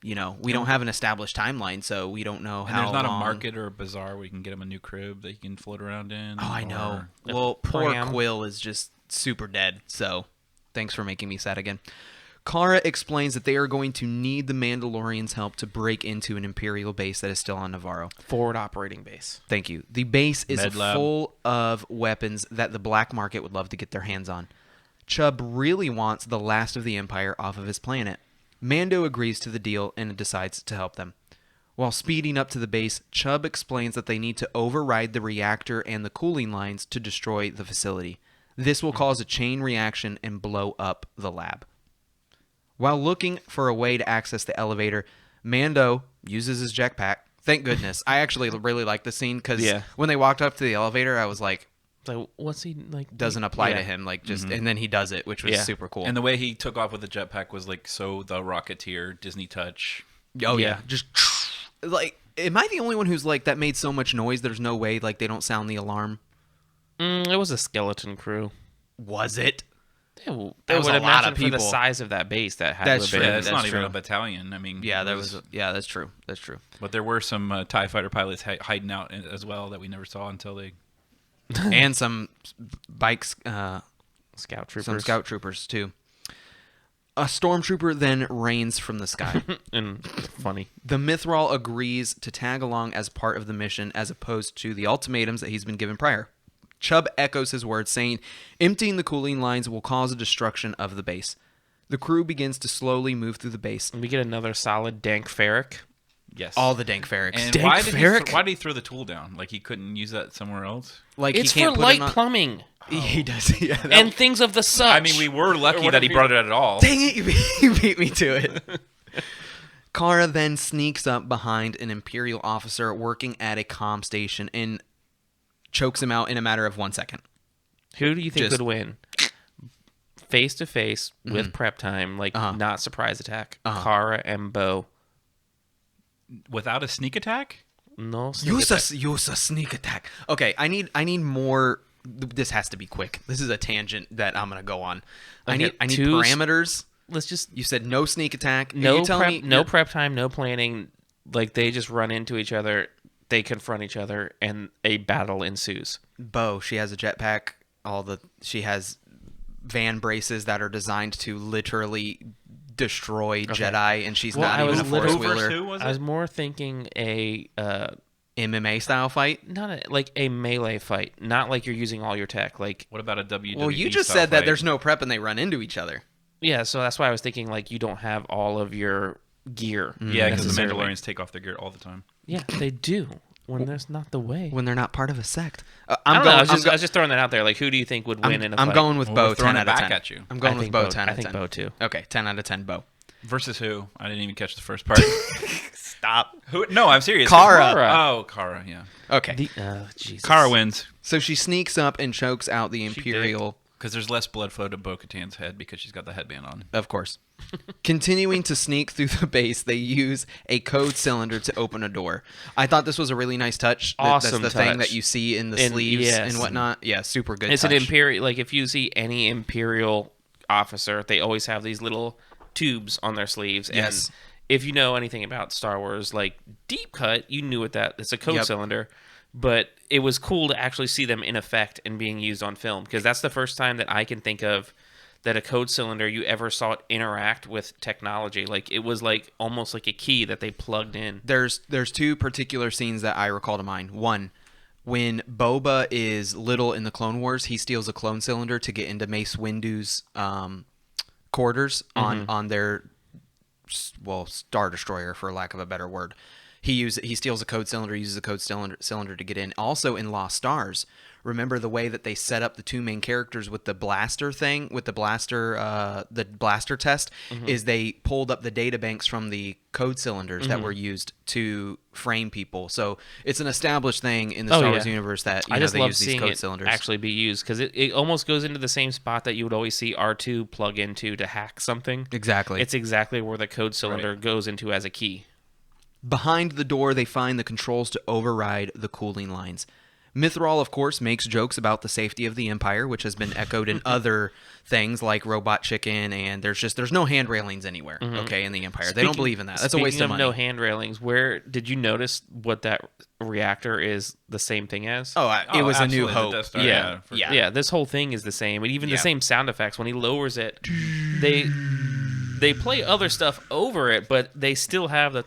You know, we don't have an established timeline, so we don't know And how there's not long. a market or a bazaar where you can get him a new crib that he can float around in. Oh, I know. or Well, poor pram. Quill is just super dead. So, thanks for making me sad again. Kara explains that they are going to need the Mandalorians' help to break into an Imperial base that is still on Navarro. Forward operating base. Thank you. The base is Med lab. full of weapons that the black market would love to get their hands on. Chubb really wants the last of the Empire off of his planet. Mando agrees to the deal and decides to help them. While speeding up to the base, Chubb explains that they need to override the reactor and the cooling lines to destroy the facility. This will cause a chain reaction and blow up the lab. While looking for a way to access the elevator, Mando uses his jetpack. Thank goodness. I actually really like the scene because when they walked up to the elevator, I was like, So what's he like? doesn't apply to him, like just, and then he does it, which was super cool. And the way he took off with the jetpack was like so the Rocketeer Disney touch. Oh yeah, just like, am I the only one who's like that made so much noise? There's no way like they don't sound the alarm. It was a skeleton crew. Was it? Yeah, There was I would a lot imagine of for the people. size of that base that had That's to have true. been. It's That's not even true. a battalion. I mean, Yeah, it there was. Yeah, that's true. That's true. But there were some TIE fighter pilots hiding out as well that we never saw until they. And some bikes, Scout troopers. some scout troopers too. A stormtrooper then rains from the sky. And funny. The Mythrol agrees to tag along as part of the mission as opposed to the ultimatums that he's been given prior. Chubb echoes his words, saying, emptying the cooling lines will cause a destruction of the base. The crew begins to slowly move through the base. And we get another solid Dank Ferric. Yes. All the dank ferrics. And Dank why did, Ferric? why did he throw the tool down? Like he couldn't use that somewhere else? Like It's he can't for put it light on- plumbing He does. Yeah, that- and things of the such. I mean, we were lucky that he brought it at all. Dang it, you beat me to it. Kara then sneaks up behind an Imperial officer working at a comm station and chokes him out in a matter of 1 second. Who do you think Just- would win? Face to face with prep time, like not surprise attack. Kara and Bo. Without a sneak attack? No sneak attack. Use a sneak attack. Okay, I need more. This has to be quick. This is a tangent that I'm gonna go on. I Okay, need two- parameters. Let's just You said no sneak attack. Are no you telling prep, me no prep time, no planning. Like they just run into each other, they confront each other, and a battle ensues. Bo, she has a jetpack. She has van braces that are designed to literally destroy Jedi, and she's Well, not I even was a force Who versus wheeler. who was I was it? more thinking a MMA style fight. not a, like a melee fight, not like you're using all your tech. Like What about a WWE? Well, you just style said that fight? there's no prep and they run into each other. yeah, so that's why I was thinking like you don't have all of your gear. Yeah, because the necessarily. Mandalorians take off their gear all the time. Yeah, they do when there's not the way. When they're not part of a sect. I I'm don't know. going. I was just throwing that out there. Like, who do you think would win in a I'm fight? going with Well, Bo. we're throwing 10 it out of back 10. at you. I'm going I with think Bo. Bo- 10 out I of think 10. Bo too. Okay, 10 out of 10. Bo. Versus who? I didn't even catch the first part. Stop. Who? No, I'm serious. Kara. Oh, Kara. Yeah. Okay. Jesus. Kara wins So she sneaks up and chokes out the Imperial. because there's less blood flow to Bo-Katan's head because she's got the headband on. Of course. Continuing to sneak through the base, they use a code cylinder to open a door. I thought this was a really nice touch. Awesome That's the thing touch. that you see in the And- sleeves yes. and whatnot. Yeah, super good It's touch. an imperial. Like if you see any imperial officer, they always have these little tubes on their sleeves. Yes. And if you know anything about Star Wars, like deep cut, you knew what that. It's a code Yep. cylinder. But it was cool to actually see them in effect and being used on film because that's the first time that I can think of that a code cylinder you ever saw it interact with technology. Like it was like almost like a key that they plugged in. There's two particular scenes that I recall to mind. One, when Boba is little in the Clone Wars, he steals a clone cylinder to get into Mace Windu's quarters on their Star Destroyer, for lack of a better word. He steals a code cylinder, uses a code cylinder to get in. Also in Lost Stars, remember the way that they set up the two main characters with the blaster thing, with the blaster test, is they pulled up the data banks from the code cylinders that were used to frame people. So it's an established thing in the Star Wars universe that I just they love use these seeing code it cylinders. actually be used because it almost goes into the same spot that you would always see R2 plug into to hack something. Exactly. It's exactly where the code cylinder goes into as a key. Behind the door, they find the controls to override the cooling lines. Mythrol, of course, makes jokes about the safety of the Empire, which has been echoed in other things like Robot Chicken, and there's no hand railings anywhere, okay, in the Empire. They don't believe in that. That's a waste of Speaking money. no hand railings, where did you notice what that reactor is the same thing as? It was A New absolutely, the Hope. Death Star, yeah, for yeah. yeah. This whole thing is the same, and even Yeah. the same sound effects when he lowers it. They play other stuff over it, but they still have the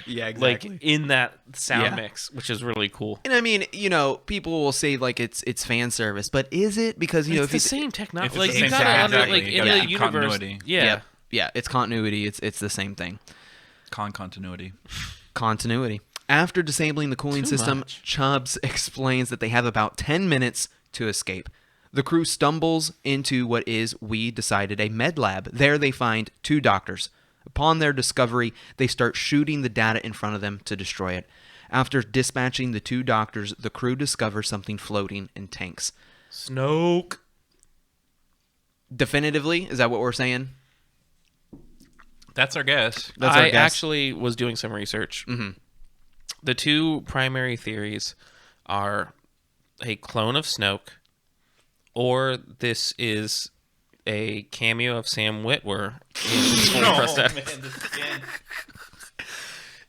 Yeah, like in that sound Yeah. mix, which is really cool. And I mean, people will say like it's fan service, but is it? Because It's if the you same technology. If it's Like the you same gotta tech, under exactly. like You in gotta the keep universe. continuity. Yeah. Yep. Yeah, it's continuity. It's the same thing. Continuity. Continuity. After disabling the cooling Too system, much. Chubbs explains that they have about 10 minutes to escape. The crew stumbles into what is, we decided, a med lab. There they find 2 doctors. Upon their discovery, they start shooting the data in front of them to destroy it. After dispatching the 2 doctors, the crew discovers something floating in tanks. Snoke. Definitively, is that what we're saying? That's our guess. That's our I guess. actually was doing some research. Mm-hmm. The 2 primary theories are a clone of Snoke, or this is a cameo of Sam Witwer in Full Thrust X.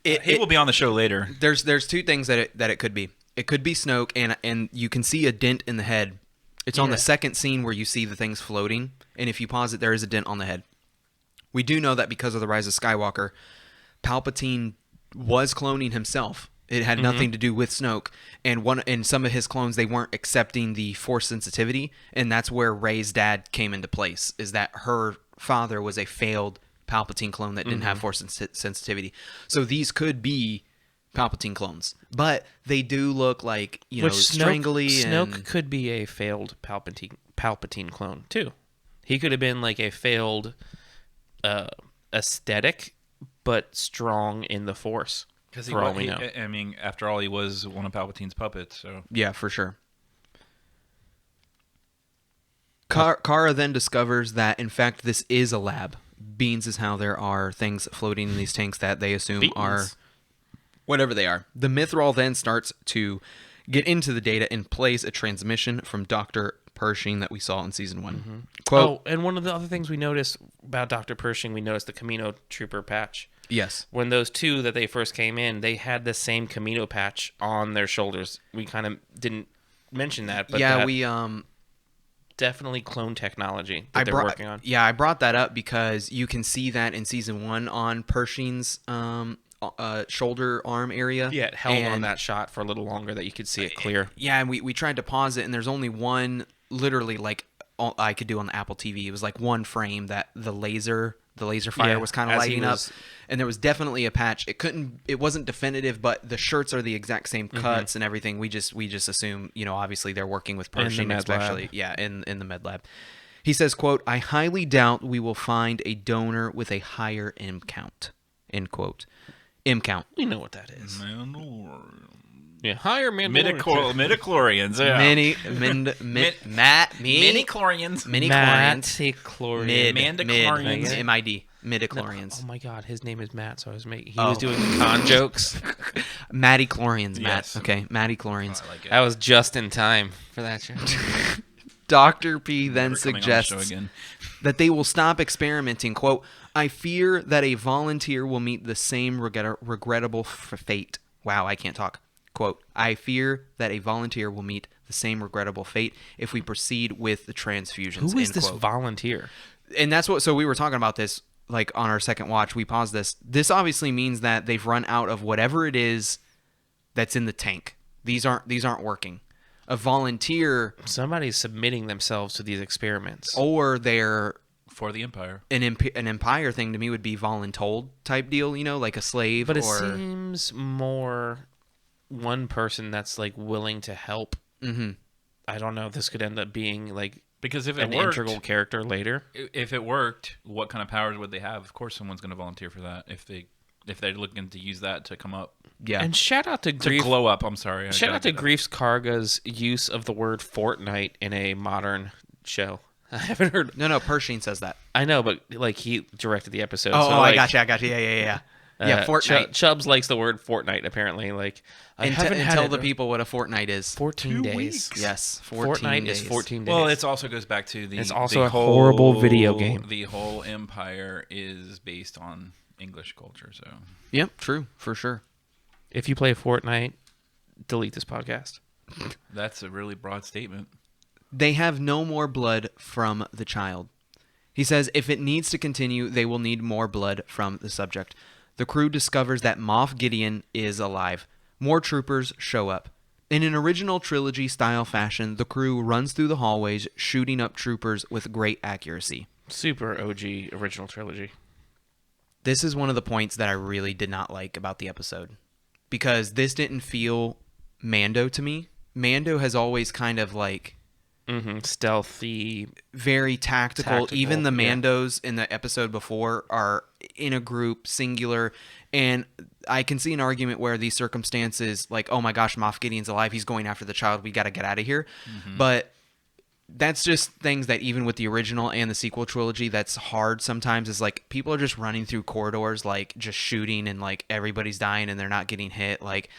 He will be on the show later. There's 2 things that it could be. It could be Snoke, and you can see a dent in the head. It's on the second scene where you see the things floating, and if you pause it, there is a dent on the head. We do know that because of the Rise of Skywalker, Palpatine was cloning himself. It had nothing to do with Snoke, and some of his clones, they weren't accepting the Force sensitivity, and that's where Rey's dad came into place. Is that her father was a failed Palpatine clone that didn't have Force sensitivity. So these could be Palpatine clones, but they do look like strangly. Snoke could be a failed Palpatine clone too. He could have been like a failed aesthetic, but strong in the Force. Because for all we know. I mean, after all, he was one of Palpatine's puppets. So Yeah, for sure. Kara then discovers that, in fact, this is a lab. Beans is how there are things floating in these tanks that they assume are whatever they are. The Mythrol then starts to get into the data and plays a transmission from Dr. Pershing that we saw in Season 1. Quote, and one of the other things we noticed about Dr. Pershing, we noticed the Camino Trooper patch. yes. When those 2 that they first came in, they had the same Camino patch on their shoulders. We kind of didn't mention that, but Yeah, that we definitely clone technology that they're working on. Yeah, I brought that up because you can see that in Season 1 on Pershing's shoulder arm area. Yeah, it held on And- that shot for a little longer that you could see it clear. Yeah, and we tried to pause it, and there's only one, literally, like all I could do on the Apple TV. It was like one frame that the laser fire Yeah, was kind of as he lighting up, was- and there was definitely a patch. It wasn't definitive, but the shirts are the exact same cuts and everything. We just assume, obviously they're working with the Pershing, med especially. lab. Yeah, in the med lab. He says, quote, "I highly doubt we will find a donor with a higher M count." End quote. M count. We know what that is. Yeah, higher Midichlorians. Yeah. Mini-chlorians. Midi-chlorians. Mandalorians. M-I-D. Midi-chlorians. Oh my God, his name is Matt, so I was making. He was doing con jokes. Matty-chlorians, Matt. Yes. Okay, Matty-chlorians. I like it. I was just in time for that show. Dr. P then Never coming on the show suggests again. that they will stop experimenting. Quote, "I fear that a volunteer will meet the same regrettable fate." Wow, I can't talk. Quote, "I fear that a volunteer will meet the same regrettable fate if we proceed with the transfusions." Who is End this quote. volunteer? And that's what, so we were talking about this, like, on our second watch. We paused this. This obviously means that they've run out of whatever it is that's in the tank. These aren't working. A volunteer, Somebody's submitting themselves to these experiments. or they're For the Empire. an empire thing, to me would be voluntold type deal, like a slave. But it or seems more one person that's like willing to help. Mm-hmm. I don't know. This could end up being like Because if it an worked, integral character later. if it worked, what kind of powers would they have? Of course, someone's going to volunteer for that if they're looking to use that to come up Yeah. And shout out to to Grief. glow up. I'm sorry. Shout out to Grief's Karga's use of the word Fortnite in a modern show. I haven't heard. No, Pershing says that. I know, but like he directed the episode. Oh, so, I like, got you. Yeah. Yeah, Fortnite. Chubbs likes the word Fortnite. Apparently, like I And haven't had tell it- the people what a fortnight is. 14 days. weeks. Yes, 14 Fortnite days. is 14 days. Well, it also goes back to the. It's also the a horrible whole- video game. The whole Empire is based on English culture, so Yep, true, for sure. If you play Fortnite, delete this podcast. that's a really broad statement. They have no more blood from the child. He says if it needs to continue, they will need more blood from the subject. The crew discovers that Moff Gideon is alive. More troopers show up. In an original trilogy-style fashion, the crew runs through the hallways, shooting up troopers with great accuracy. Super OG original trilogy. This is one of the points that I really did not like about the episode, because this didn't feel Mando to me. Mando has always kind of like Stealthy. very tactical. Even the yeah. Mandos in the episode before are in a group, singular, and I can see an argument where these circumstances, like, oh my gosh, Moff Gideon's alive, he's going after the child, we got to get out of here. But that's just things that even with the original and the sequel trilogy, that's hard sometimes, is like people are just running through corridors, like just shooting, and like everybody's dying and they're not getting hit. Like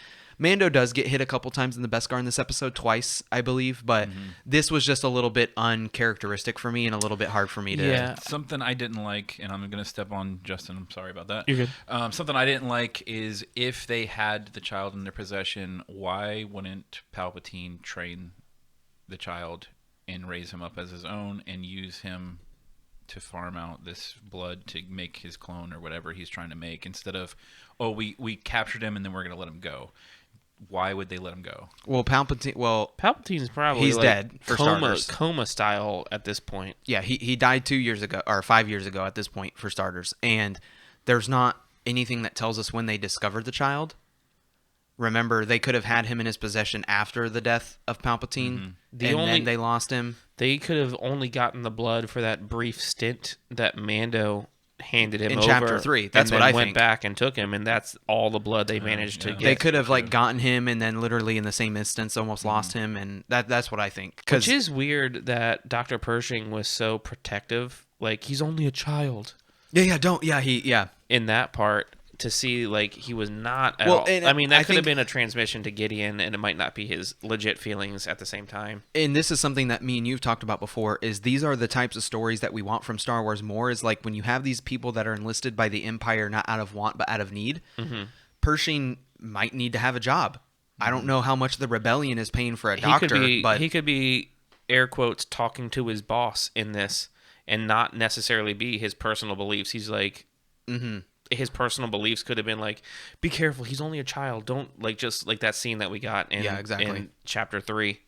Mando does get hit a couple times in the Beskar in this episode, twice, I believe, but this was just a little bit uncharacteristic for me and a little bit hard for me to... Yeah. Something I didn't like, and I'm going to step on Justin. I'm sorry about that. You're good. Something I didn't like is if they had the child in their possession, why wouldn't Palpatine train the child and raise him up as his own and use him to farm out this blood to make his clone or whatever he's trying to make, instead of, oh, we captured him and then we're going to let him go? Why would they let him go? Well, Palpatine's probably he's like dead, for starters. coma style at this point. Yeah, he died 2 years ago, or 5 years ago at this point, for starters. And there's not anything that tells us when they discovered the child. Remember, they could have had him in his possession after the death of Palpatine, then they lost him. They could have only gotten the blood for that brief stint that Mando handed him In over Chapter 3. That's and what then I went think. back and took him, and that's all the blood they managed to get. They could have like gotten him and then literally in the same instance almost lost him, and that's what I think. Which is weird that Dr. Pershing was so protective. Like, he's only a child. In that part, to see like he was not at all. I mean, that could have been a transmission to Gideon, and it might not be his legit feelings at the same time. And this is something that me and you've talked about before, is these are the types of stories that we want from Star Wars more, is like when you have these people that are enlisted by the Empire not out of want but out of need. Pershing might need to have a job. I don't know how much the rebellion is paying for a doctor, but he could be, air quotes, talking to his boss in this and not necessarily be his personal beliefs. He's like... His personal beliefs could have been like, be careful, he's only a child, don't, like, just like that scene that we got in Chapter 3.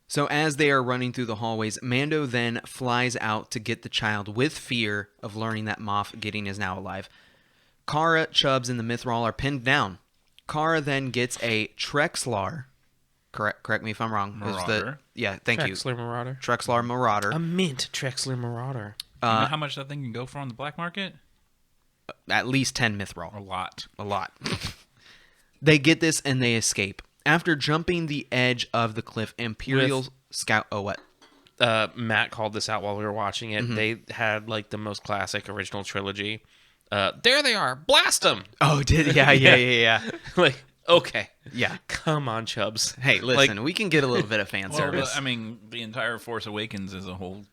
So as they are running through the hallways, Mando then flies out to get the child with fear of learning that Moff Gideon is now alive. Cara, Chubbs, and the Mythrol are pinned down. Cara then gets a Trexlar. Correct me if I'm wrong. Marauder. Thank you. Trexler Marauder. Trexlar Marauder. A mint Trexler Marauder. You know how much that thing can go for on the black market? At least 10 Mythrol. A lot. They get this and they escape. After jumping the edge of the cliff, Imperial Scout... Oh, what? Matt called this out while we were watching it. They had like the most classic original trilogy. There they are. Blast them. Oh, did yeah. Like, okay. Yeah. Come on, Chubbs. Hey, listen, we can get a little bit of fan service. I mean, the entire Force Awakens is a whole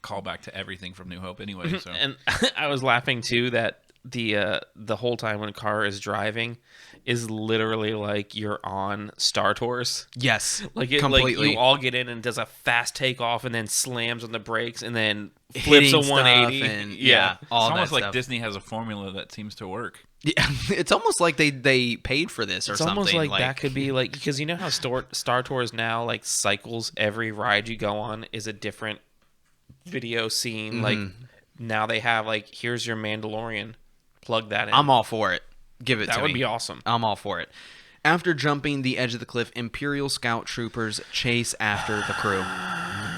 callback to everything from New Hope anyway. So. And I was laughing too that the whole time when Cara is driving is literally like you're on Star Tours. Yes, like completely. Like you all get in and does a fast takeoff and then slams on the brakes and then flips a 180. And, yeah, it's almost like Disney has a formula that seems to work. Yeah, it's almost like they paid for this or something. It's almost like that could be like, because you know how Star Tours now like cycles, every ride you go on is a different video scene. Like now they have like, here's your Mandalorian. Plug that in. I'm all for it. Give it to me. That would be awesome. I'm all for it. After jumping the edge of the cliff, Imperial Scout troopers chase after the crew.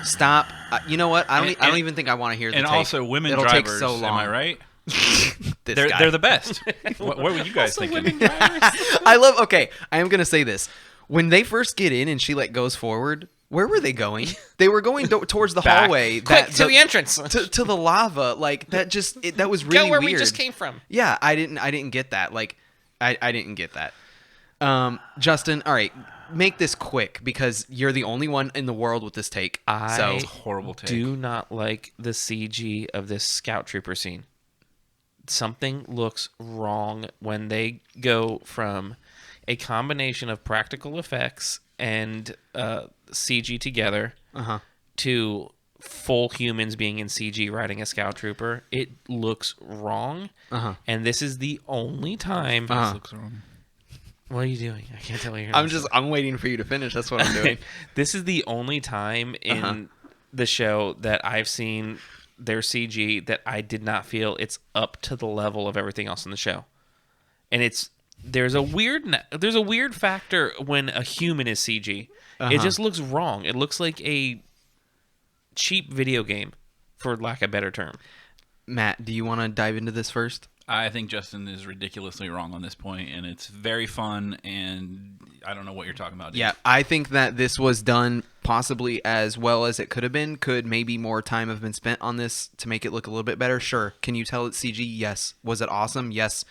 Stop. You know what? I don't even think I want to hear the and tape. Also, women It'll drivers. take so long. Am I right? They're the best. What were you guys thinking? I love. Okay, I am gonna say this. When they first get in and she like goes forward, where were they going? They were going towards the hallway. Quick, to the entrance. To the lava. Like that that was really weird. Go where weird. we just came from. Yeah, I didn't get that. Like I didn't get that. Justin, all right, make this quick because you're the only one in the world with this take. I horrible take. do not like the CG of this scout trooper scene. Something looks wrong when they go from a combination of practical effects and CG together to full humans being in CG riding a scout trooper. It looks wrong, and this is the only time. This looks wrong. What are you doing? I can't tell you. I'm waiting for you to finish. That's what I'm doing. This is the only time in the show that I've seen their CG that I did not feel it's up to the level of everything else in the show. And there's a weird factor when a human is CG. It just looks wrong. It looks like a cheap video game, for lack of a better term. Matt, do you want to dive into this first? I think Justin is ridiculously wrong on this point, and it's very fun, and I don't know what you're talking about. Dude. Yeah, I think that this was done possibly as well as it could have been. Could maybe more time have been spent on this to make it look a little bit better? Sure. Can you tell it's CG? Yes. Was it awesome? Yes.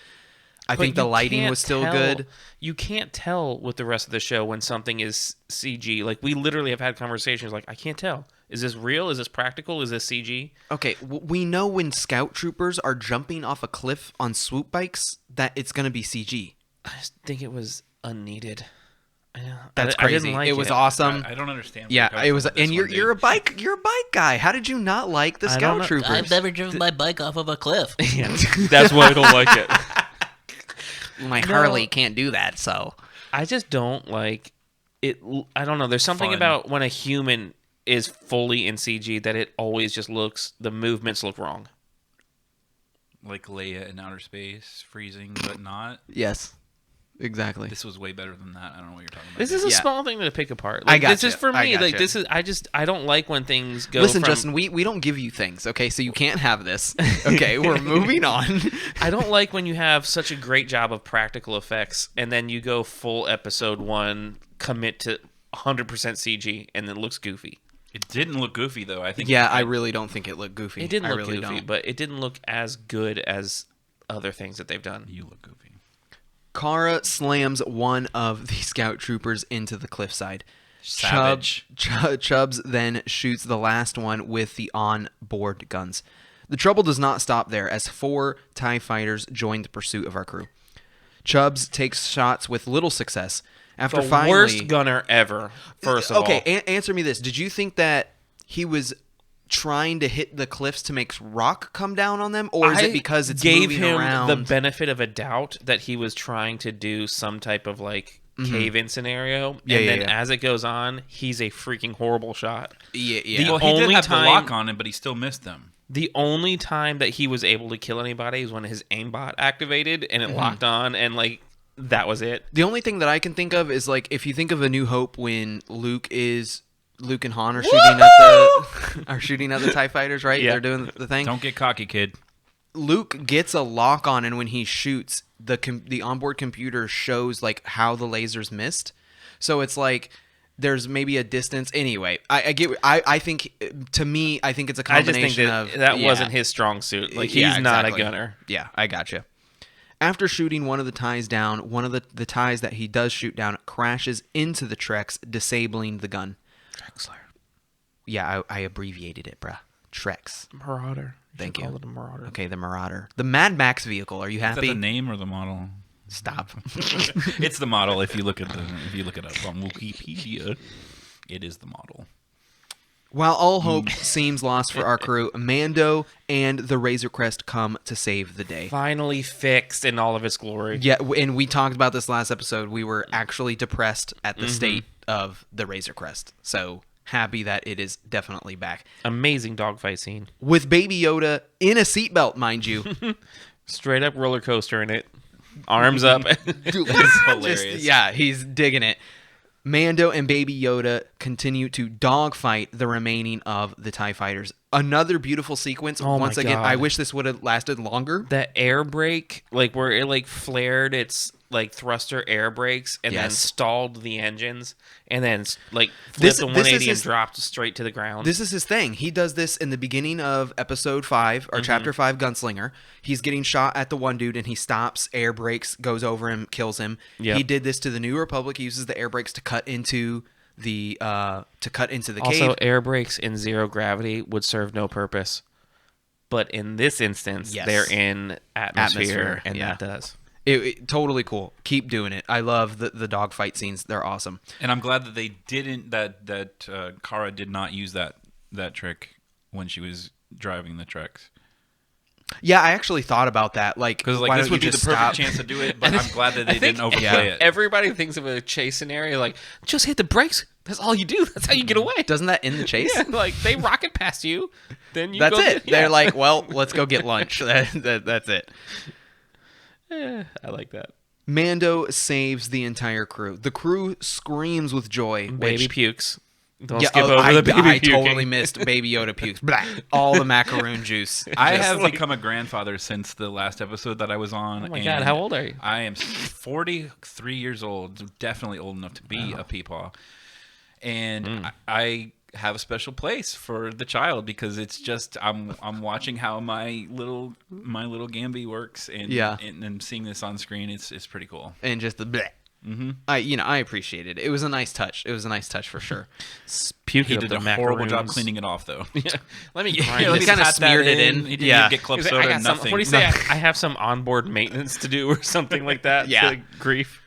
I think the lighting was still good. You can't tell with the rest of the show when something is CG. Like, we literally have had conversations like, I can't tell. Is this real? Is this practical? Is this CG? Okay, we know when scout troopers are jumping off a cliff on swoop bikes that it's going to be CG. I just think it was unneeded. That's I crazy. didn't like it was awesome. I don't understand. Yeah, it was, and you're a bike guy. How did you not like the scout troopers? I've never driven my bike off of a cliff. Yeah, that's why I don't like it. My Harley can't do that, so I just don't like it. I don't know. There's something about when a human is fully in CG that it always just looks, the movements look wrong. Like Leia in outer space, freezing but not. Yes, exactly. This was way better than that. I don't know what you're talking about. This is a Yeah. small thing to pick apart. I Like, gotcha. this is for I me. Like, gotcha. this is I don't like when things go. Listen, from, Justin, we don't give you things, okay? So you can't have this. Okay, we're moving on. I don't like when you have such a great job of practical effects and then you go full episode 1, commit to 100% CG, and then it looks goofy. It didn't look goofy though. I think. Yeah, I really don't think it looked goofy. It didn't look really goofy, don't. but it didn't look as good as other things that they've done. You look goofy. Kara slams one of the scout troopers into the cliffside. Savage. Chubbs then shoots the last one with the on-board guns. The trouble does not stop there, as 4 TIE fighters join the pursuit of our crew. Chubbs takes shots with little success. After The finally, worst gunner ever, first of all. Okay, answer me this. Did you think that he was trying to hit the cliffs to make rock come down on them, or is it because it's gave moving him around? the benefit of a doubt that he was trying to do some type of like cave-in scenario, Yeah, and yeah, then yeah. as it goes on, he's a freaking horrible shot. Yeah. Well, he only did have time- the lock on him, but he still missed them. The only time that he was able to kill anybody was when his aimbot activated and it locked on, and like that was it. The only thing that I can think of is like if you think of A New Hope when Luke and Han are shooting at the TIE fighters, right? Yeah. They're doing the thing. Don't get cocky, kid. Luke gets a lock on, and when he shoots, the onboard computer shows like how the lasers missed. So it's like there's maybe a distance. Anyway, I get. I think to me, I think it's a I just combination think of that yeah. wasn't his strong suit. Like he's Yeah, not a exactly. gunner. Yeah, I gotcha. After shooting one of the TIEs down, one of the TIEs that he does shoot down crashes into the Trex, disabling the gun. Drexler. Yeah, I abbreviated it, bruh. Trex. Marauder. Thank Call you. it a Marauder. Okay, the Marauder. The Mad Max vehicle. Are you Is that happy? the name or the model? Stop. It's the model. If you look it up on Wikipedia, it is the model. While all hope seems lost for our crew, Mando and the Razor Crest come to save the day. Finally fixed in all of its glory. Yeah, and we talked about this last episode. We were actually depressed at the state of the Razor Crest. So happy that it is definitely back. Amazing dogfight scene. With Baby Yoda in a seatbelt, mind you. Straight up roller coaster in it. Arms up. It's hilarious. Yeah, he's digging it. Mando and Baby Yoda continue to dogfight the remaining of the TIE fighters. Another beautiful sequence. Oh my Once again, God. I wish this would have lasted longer. That air brake, like where it like flared its like thruster air brakes and then Yes. stalled the engines and then like This- flipped the this is 180 and his- dropped straight to the ground. This is his thing. He does this in the beginning of episode 5 or chapter 5 Gunslinger. He's getting shot at the one dude and he stops, air brakes, goes over him, kills him. Yep. He did this to the New Republic. He uses the air brakes to cut into the also, cave. air brakes in zero gravity would serve no purpose. But in this instance, Yes. they're in atmosphere, and yeah. that does. It totally cool. Keep doing it. I love the dogfight scenes. They're awesome. And I'm glad that they didn't. That Kara did not use that trick when she was driving the Trex. Yeah, I actually thought about that. Like, Because why this don't would you be the just perfect stop? chance to do it, but I'm glad that they think- didn't overplay Yeah. it. Everybody thinks of a chase scenario like, just hit the brakes. That's all you do. That's how you get away. Doesn't that end the chase? Yeah, like they rocket past you, then you That's go it. yeah. They're like, well, let's go get lunch. That's it. I like that. Mando saves the entire crew. The crew screams with joy. Baby which, pukes. Don't yeah, skip oh, over the baby I puking. totally missed Baby Yoda pukes. Blah. All the macaroon juice. I Just- have become a grandfather since the last episode that I was on. Oh my and God, how old are you? I am 43 years old, definitely old enough to be a peepaw. And I have a special place for the child because it's just I'm watching how my little Gamby works and Yeah. and seeing this on screen it's pretty cool. and just the bleh. Mm-hmm. I appreciate it. It was a nice touch. It was a nice touch for sure. Puking He up did the a horrible job macaroons. cleaning it off though. Yeah. Let me Yeah, grind let this. me kinda pat that smeared it in. He didn't Yeah. even get club He's like, soda. I got some, Nothing. what do you say? I have some onboard maintenance to do or something like that. Yeah. To grief.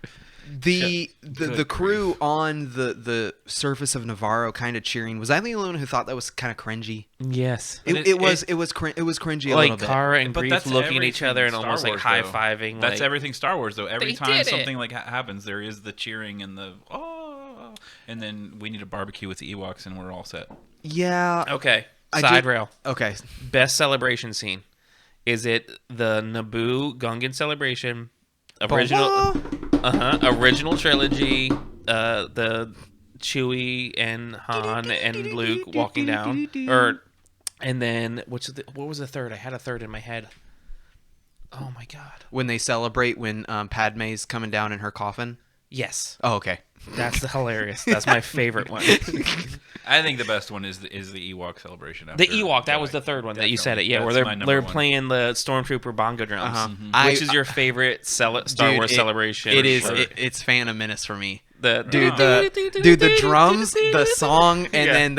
The Good crew on the surface of Navarro kind of cheering. Was I the only one who thought that was kind of cringy? Yes. It was cringy a Like little bit. Kara and But Grief that's looking at each everything other and Star almost like Wars, high though. fiving. That's like, everything Star Wars though. Every They time did it. something like happens, there is the cheering and the oh, and then we need a barbecue with the Ewoks and we're all set. Yeah. Okay. I Side did- rail. Okay. Best celebration scene. Is it the Naboo Gungan celebration? Original. Original trilogy. The Chewie and Han and Luke walking down, and then what was the third? I had a third in my head. Oh my God! When they celebrate when Padme's coming down in her coffin. Yes, Oh, okay. that's hilarious. That's my favorite one. I think the best one is the Ewok celebration. The after Ewok, that Jedi. was the third one that you said it. Definitely. Yeah, where That's my they're number one. Uh-huh. playing the Stormtrooper bongo drums. I- Which is your favorite Star Dude, Wars celebration? It is. Sure. It's Phantom Menace for me. The The drums, the song, and Yeah. then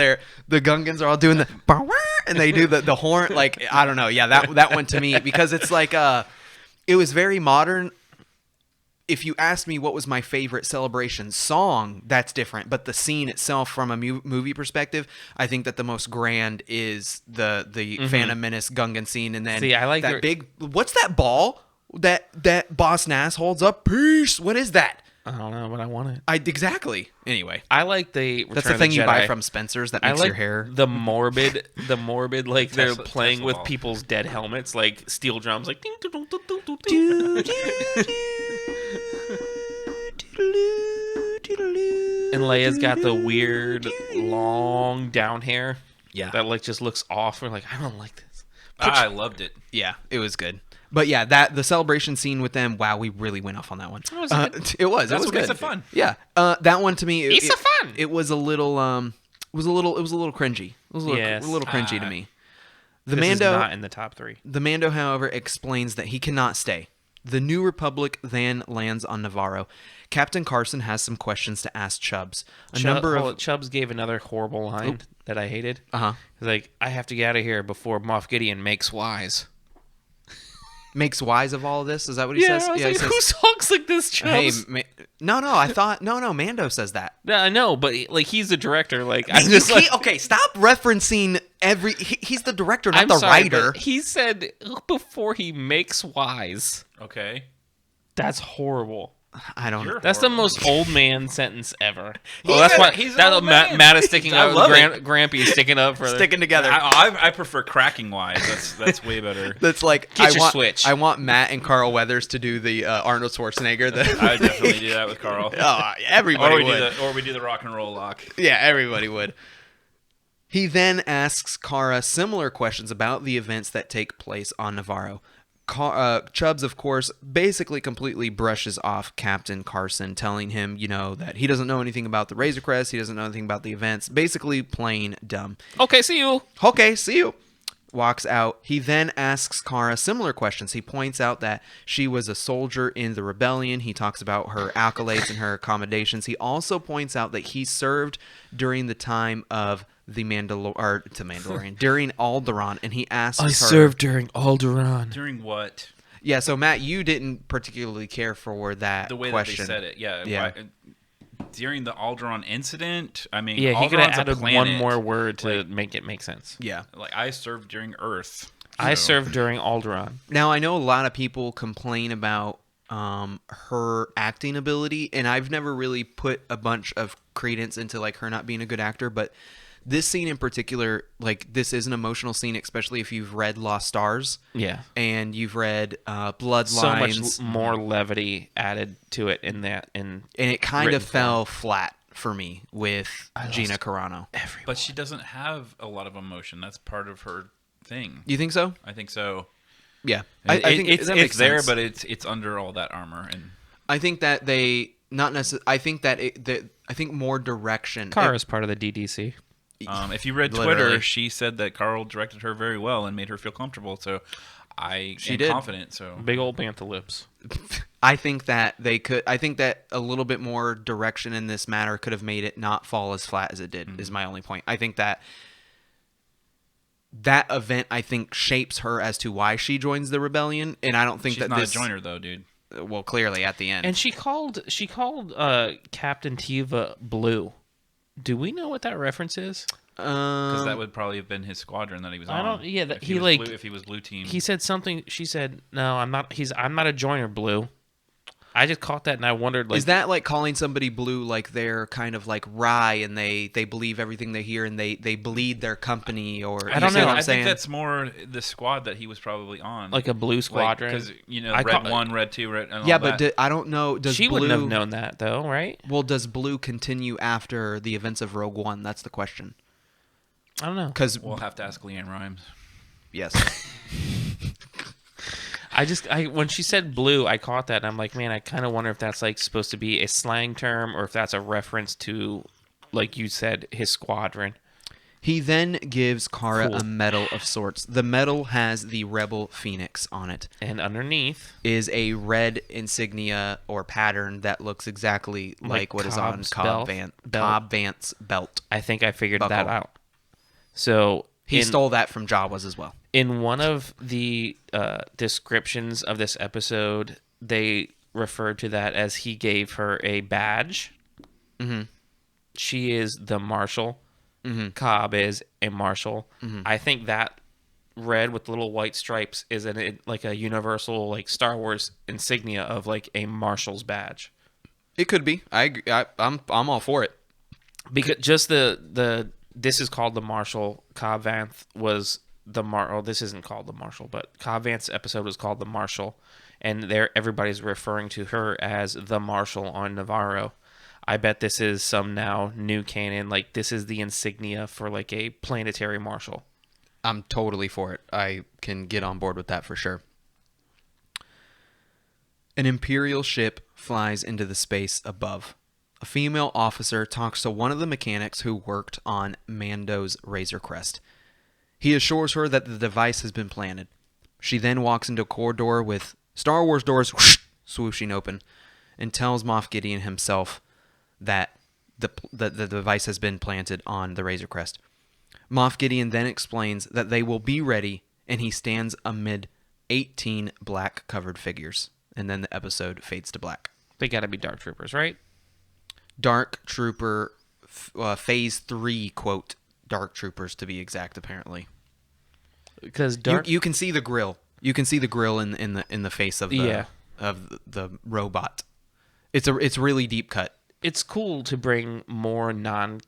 the Gungans are all doing the and they do the horn. Like, I don't know. Yeah, that one to me, because it's like it was very modern. If you asked me what was my favorite celebration song, that's different. But the scene itself, from a movie perspective, I think that the most grand is the Phantom Menace Gungan scene, and then See, I like that your- big. What's that ball that Boss Nass holds up? Peace. What is that? I don't know, but I want it. Exactly. Anyway, I like the Return that's the of thing you buy Jedi. from Spencer's that I makes like your hair. the morbid, like they're Tesla- playing Tesla with ball. people's dead helmets, like steel drums, like ding, ding, ding, ding, ding, ding, ding. And Leia's got the weird long down hair. Yeah. that like just looks off. We're like, I don't like this. I loved it. Yeah, it was good. But yeah, the celebration scene with them, wow, we really went off on that one. It was good. It was. That's it was what good. makes it fun. Yeah, that one to me, It's a fun. It was a little, it was a little cringy. It was Yes. a little cringy to me. The This is Mando, not in the top 3. the Mando, however, explains that he cannot stay. The New Republic then lands on Navarro. Captain Carson has some questions to ask Chubbs. Chubbs gave another horrible line that I hated. Uh-huh. He's like, I have to get out of here before Moff Gideon makes wise. Makes wise of all of this. Is that what he says? I was he like, says, who talks like this, Hey, Chubbs? no, I thought no. Mando says that. No, I know, but like he's the director. Like You I'm just like, can't- okay, stop referencing he's the director, not I'm the sorry, writer. but he said before he makes wise. Okay. That's horrible. I don't know. You're That's the horrible. most old man sentence ever. He's Oh, that's a- why he's an that old Matt, man. Matt is sticking I up. love it. Grampy's sticking up for Sticking together. I prefer cracking wise. That's way better. That's like Get your switch. I want Matt and Carl Weathers to do the Arnold Schwarzenegger. I definitely do that with Carl. Everybody Or we would. do the rock and roll lock. Yeah, everybody would. He then asks Kara similar questions about the events that take place on Navarro. Chubbs, of course, basically completely brushes off Captain Carson, telling him, that he doesn't know anything about the Razor Crest, he doesn't know anything about the events, basically plain dumb. Okay, see you. Okay, see you. Walks out. He then asks Kara similar questions. He points out that she was a soldier in the rebellion. He talks about her accolades and her accommodations. He also points out that he served during the time of the Mandalorian, during Alderaan, and he asks her. during Alderaan. During what? Yeah, so Matt, you didn't particularly care for that The way question. that they said it. Yeah. Yeah. During the Alderaan incident, I mean, Yeah, he could have Alderaan's a added one planet. more word to make it make sense. Yeah. Like, I served during Earth. I So- served during Alderaan. Now, I know a lot of people complain about her acting ability, and I've never really put a bunch of credence into like her not being a good actor, but this scene in particular, like this is an emotional scene, especially if you've read Lost Stars Yeah. and you've read Bloodlines. So much more levity added to it in that. And it kind written of fell flat for me with lost Gina Carano. But she doesn't have a lot of emotion. That's part of her thing. You think so? I think so. Yeah, I think that makes it's there, sense. but it's under all that armor. And I think that they not necessarily. I think that I think more direction. Kara's part of the DDC. if you read Literally. Twitter, she said that Carl directed her very well and made her feel comfortable. So I am did. confident. So Big old bantha lips. I think that they could. I think that a little bit more direction in this matter could have made it not fall as flat as it did. Is my only point. I think that that event, I think, shapes her as to why she joins the rebellion, and I don't think she's that not this. a joiner though, dude. Well, clearly at the end, And she called Captain Tiva Blue. Do we know what that reference is? Because that would probably have been his squadron that he was on. I don't- yeah, that- if he, was like- blue, if he was blue team. He said something. She said, "No, I'm not. I'm not a joiner, Blue." I just caught that and I wondered, like, is that like calling somebody blue, like they're kind of like rye and they believe everything they hear and they bleed their company, or I don't you see know. what I'm I saying? think that's more the squad that he was probably on, like a blue squadron? because I red call- 1, red 2, red. And yeah, all but that. I don't know. Does She blue, wouldn't have known that, though, right? Well, does blue continue after the events of Rogue One? That's the question. I don't know. Because We'll have to ask Leanne Rhymes. yes, I when she said blue, I caught that and I'm like, man, I kind of wonder if that's like supposed to be a slang term or if that's a reference to, like you said, his squadron. he then gives Kara Cool. a medal of sorts. The medal has the Rebel Phoenix on it. And underneath, Is a red insignia or pattern that looks exactly like what is on Cobb's Cobb belt. Cobb Vance's belt. I think I figured that Buckle. out. So He in- stole that from Jawas as well. In one of the descriptions of this episode, they referred to that as he gave her a badge. Mm-hmm. She is the marshal. Mm-hmm. Cobb is a marshal. Mm-hmm. I think that red with little white stripes is like a universal, like Star Wars insignia of like a marshal's badge. It could be. I agree. I'm all for it. Because just the this is called the Marshal. Cobb Vanth was the this isn't called the Marshal, but Cobb Vanth's episode was called the Marshal, and there everybody's referring to her as the Marshal on Navarro. I bet this is some now new canon. Like this is the insignia for like a planetary marshal. I'm totally for it. I can get on board with that for sure. An Imperial ship flies into the space above. A female officer talks to one of the mechanics who worked on Mando's Razor Crest. He assures her that the device has been planted. She then walks into a corridor with Star Wars doors swooshing open and tells Moff Gideon himself that the device has been planted on the Razor Crest. Moff Gideon then explains that they will be ready, and he stands amid 18 black-covered figures. And then the episode fades to black. They got to be Dark Troopers, right? Dark Trooper Phase 3, quote, Dark Troopers to be exact, apparently. Because Dark. You can see the grill. You can see the grill in the face of the Yeah. of the robot. It's really deep cut. It's cool to bring more or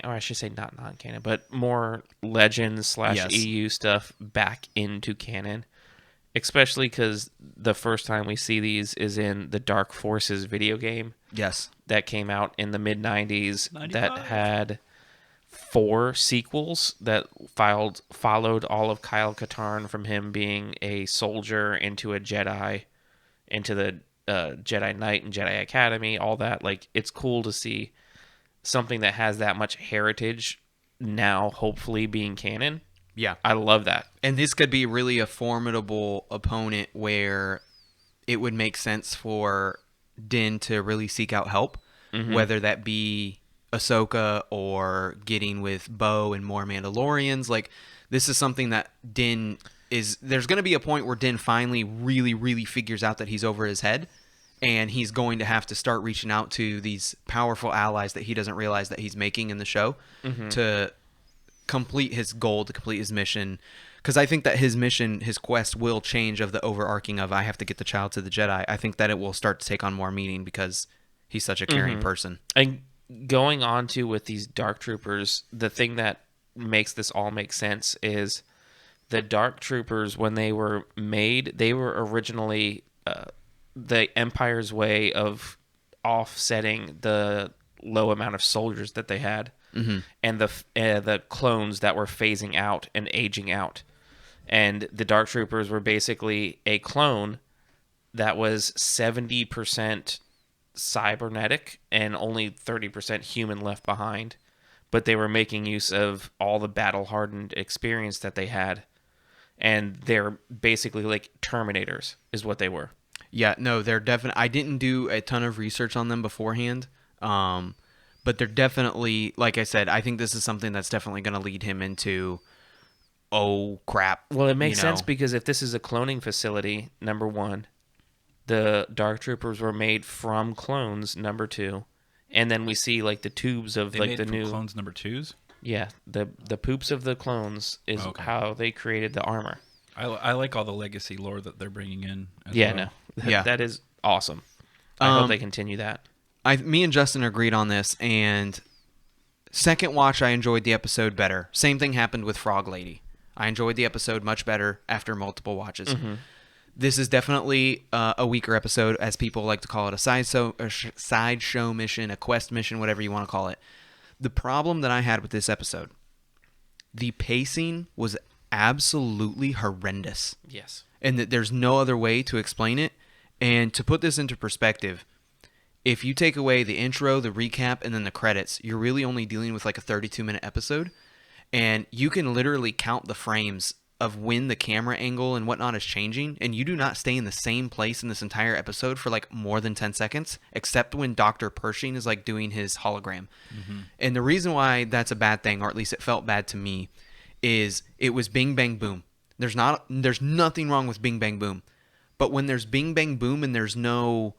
I should say not non-canon, but more Legends / Yes. EU stuff back into canon. Especially because the first time we see these is in the Dark Forces video game Yes. that came out in the mid-90s that 95. had 4 sequels that followed all of Kyle Katarn from him being a soldier into a Jedi, into the Jedi Knight and Jedi Academy, all that. Like, it's cool to see something that has that much heritage now hopefully being canon. Yeah. I love that. And this could be really a formidable opponent where it would make sense for Din to really seek out help, whether that be Ahsoka or getting with Bo and more Mandalorians. Like, this is something that Din is... There's going to be a point where Din finally really, really figures out that he's over his head, and he's going to have to start reaching out to these powerful allies that he doesn't realize that he's making in the show to complete his goal, to complete his mission. Because I think that his mission, his quest will change of the overarching of I have to get the child to the Jedi. I think that it will start to take on more meaning because he's such a caring person. And going on to with these Dark Troopers, the thing that makes this all make sense is the Dark Troopers, when they were made, they were originally the Empire's way of offsetting the low amount of soldiers that they had, and the clones that were phasing out and aging out. And the Dark Troopers were basically a clone that was 70% cybernetic and only 30% human left behind. But they were making use of all the battle-hardened experience that they had. And they're basically like Terminators is what they were. Yeah, no, they're definitely... I didn't do a ton of research on them beforehand. But they're definitely... Like I said, I think this is something that's definitely going to lead him into... Oh, crap. Well, it makes sense because if this is a cloning facility, number one, the Dark Troopers were made from clones, number two, and then we see like the tubes of They like made the from new clones number 2s. Yeah, the poops of the clones is how they created the armor. I like all the legacy lore that they're bringing in. Yeah, well. no, Yeah. that is awesome. I hope they continue that. Me and Justin agreed on this, and second watch, I enjoyed the episode better. Same thing happened with Frog Lady. I enjoyed the episode much better after multiple watches. This is definitely a weaker episode, as people like to call it, a sideshow mission, a quest mission, whatever you want to call it. The problem that I had with this episode, the pacing was absolutely horrendous. Yes. And that there's no other way to explain it. And to put this into perspective, if you take away the intro, the recap, and then the credits, you're really only dealing with like a 32-minute episode. And you can literally count the frames of when the camera angle and whatnot is changing, and you do not stay in the same place in this entire episode for like more than 10 seconds, except when Dr. Pershing is like doing his hologram. And the reason why that's a bad thing, or at least it felt bad to me, is it was bing bang boom. There's nothing wrong with bing bang boom. But when there's bing bang boom and there's no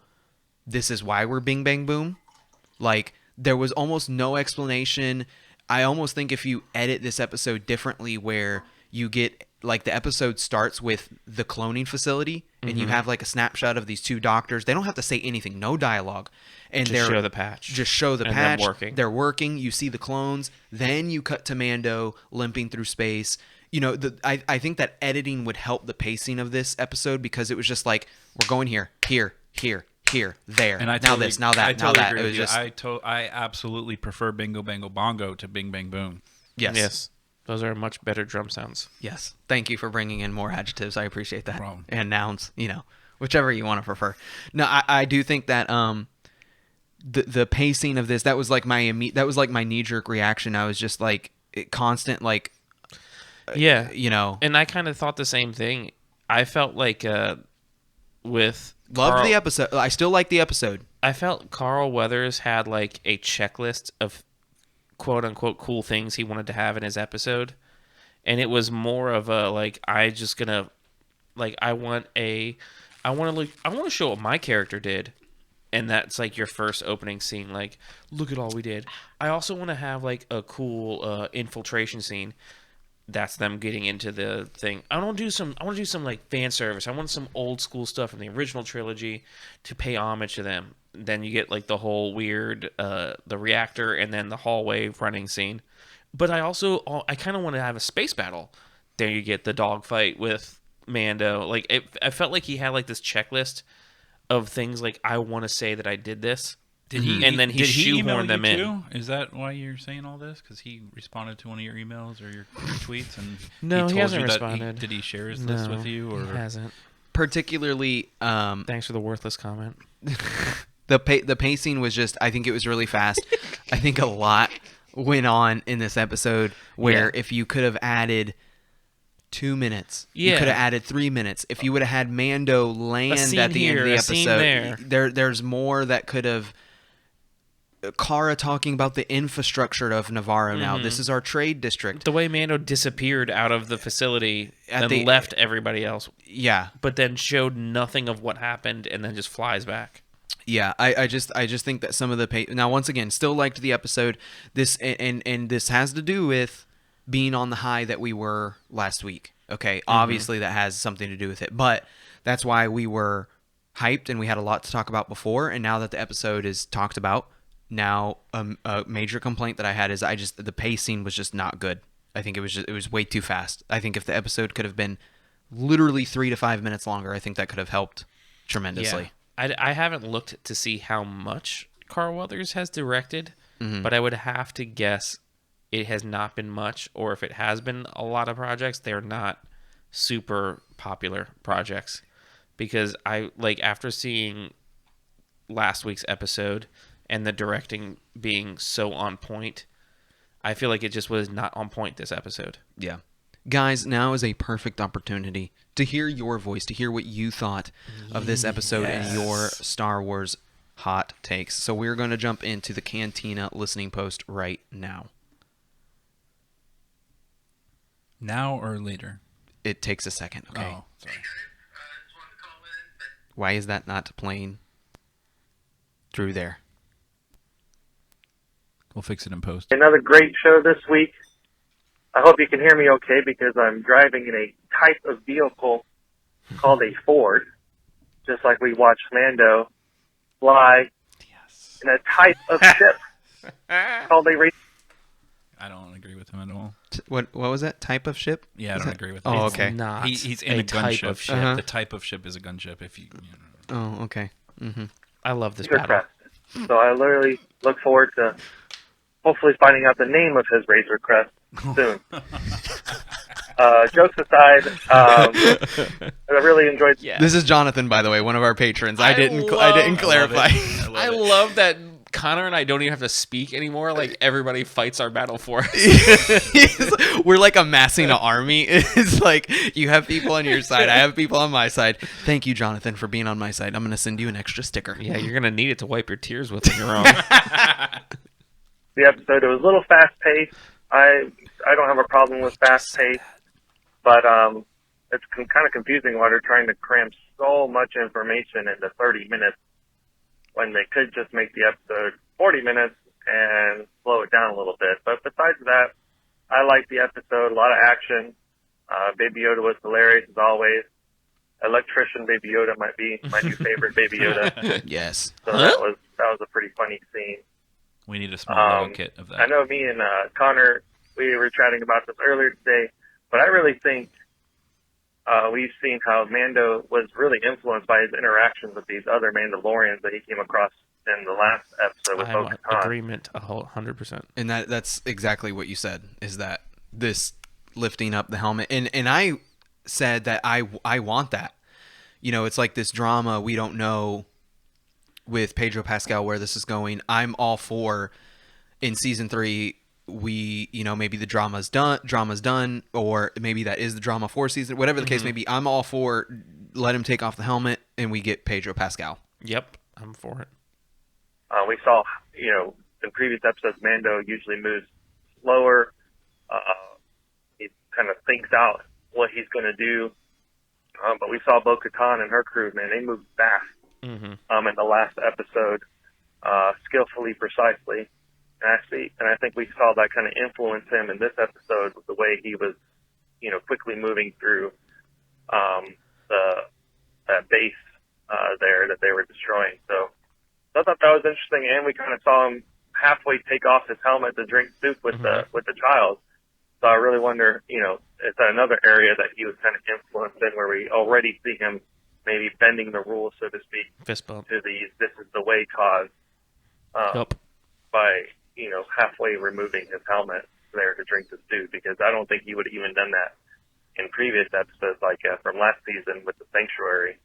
this is why we're bing bang boom, like there was almost no explanation. I almost think if you edit this episode differently, where you get like the episode starts with the cloning facility and you have like a snapshot of these two doctors. They don't have to say anything, no dialogue. And Just show the patch. Just show the And patch. them working. They're working. You see the clones. Then you cut to Mando limping through space. You know, I think that editing would help the pacing of this episode, because it was just like, we're going here, there. And I now totally, this, now that, I now totally that. agree It with was you. just I absolutely prefer Bingo Bango Bongo to Bing Bang Boom. yes. Those are much better drum sounds. Yes. Thank you for bringing in more adjectives. I appreciate that. Problem. And nouns, whichever you want to prefer. No, I do think that the pacing of this, that was like my knee jerk reaction. I was just like constant like Yeah. And I kind of thought the same thing. I felt like with loved Carl, the episode. I still like the episode. I felt Carl Weathers had like a checklist of quote unquote cool things he wanted to have in his episode, and it was more of a like I want to show what my character did, and that's like your first opening scene. Like, look at all we did. I also want to have like a cool infiltration scene. That's them getting into the thing. I want to do some like fan service. I want some old school stuff from the original trilogy to pay homage to them. Then you get like the whole weird the reactor and then the hallway running scene. But I kind of want to have a space battle. There you get the dogfight with Mando. Like I felt like he had like this checklist of things like I want to say that I did this. Did he? And then he did he email shoehorned them you in. too? Is that why you're saying all this? Because he responded to one of your emails or your tweets, and No, he told hasn't you that responded. did he share his list with you, or he hasn't? Particularly, Thanks for the worthless comment. the pacing was just. I think it was really fast. I think a lot went on in this episode where if you could have added 2 minutes, you could have added 3 minutes. If you would have had Mando land scene at the end of here, the a scene episode, there's more that could have. Kara talking about the infrastructure of Navarro now. This is our trade district. The way Mando disappeared out of the facility and left everybody else. Yeah. But then showed nothing of what happened and then just flies back. Yeah, I just think that some of the now once again still liked the episode. This and this has to do with being on the high that we were last week. Okay, obviously that has something to do with it, but that's why we were hyped and we had a lot to talk about before. And now that the episode is talked about, now a major complaint that I had is the pacing was just not good. I think it was way too fast. I think if the episode could have been literally 3 to 5 minutes longer, I think that could have helped tremendously. Yeah. I haven't looked to see how much Carl Weathers has directed, but I would have to guess it has not been much, or if it has been a lot of projects, they're not super popular projects. Because after seeing last week's episode and the directing being so on point, I feel like it just was not on point this episode. Yeah. Guys, now is a perfect opportunity to hear your voice, to hear what you thought of this episode and your Star Wars hot takes. So we're going to jump into the Cantina listening post right now. Now or later? It takes a second, okay? Oh, sorry. Why is that not playing through there? We'll fix it in post. Another great show this week. I hope you can hear me okay because I'm driving in a type of vehicle called a Ford, just like we watched Mando fly in a type of ship called a race. I don't agree with him at all. What was that? Type of ship? Yeah, I don't agree with him. Oh, It's okay. not He's in a type gunship. of ship. Uh-huh. The type of ship is a gunship. If you know. Oh, okay. Mm-hmm. I love this Razor battle. Crest. So I literally look forward to hopefully finding out the name of his Razor Crest soon. Jokes aside, I really enjoyed. Yeah. This is Jonathan, by the way, one of our patrons. I didn't clarify. I love that Connor and I don't even have to speak anymore. Like, everybody fights our battle for us. We're like amassing an army. It's like you have people on your side, I have people on my side. Thank you, Jonathan, for being on my side. I'm going to send you an extra sticker. Yeah, you're going to need it to wipe your tears with when you're wrong. The episode, it was a little fast paced. I don't have a problem with fast pace, but it's kind of confusing why they're trying to cram so much information into 30 minutes when they could just make the episode 40 minutes and slow it down a little bit. But besides that, I liked the episode. A lot of action. Baby Yoda was hilarious as always. Electrician Baby Yoda might be my new favorite Baby Yoda. Yes. So that was a pretty funny scene. We need a small little kit of that. I know me and Connor, we were chatting about this earlier today, but I really think we've seen how Mando was really influenced by his interactions with these other Mandalorians that he came across in the last episode with I'm in Bo-Katan. agreement 100%. And that's exactly what you said, is that this lifting up the helmet. And I said that I want that. You know, it's like this drama we don't know with Pedro Pascal where this is going. I'm all for in season 3 we, you know, maybe the drama's done, or maybe that is the drama for season, whatever the case may be. I'm all for let him take off the helmet and we get Pedro Pascal. Yep, I'm for it. We saw, you know, in previous episodes, Mando usually moves slower. He kind of thinks out what he's going to do. But we saw Bo-Katan and her crew, man, they moved fast in the last episode, skillfully, precisely. And I think we saw that kind of influence him in this episode with the way he was, you know, quickly moving through that base there that they were destroying. So I thought that was interesting, and we kind of saw him halfway take off his helmet to drink soup with the child. So I really wonder, you know, is that another area that he was kind of influenced in, where we already see him maybe bending the rules, so to speak, Fist bump. to the "this is the way" cause Yep. by, you know, halfway removing his helmet there to drink the stew, because I don't think he would have even done that in previous episodes, like from last season with the Sanctuary.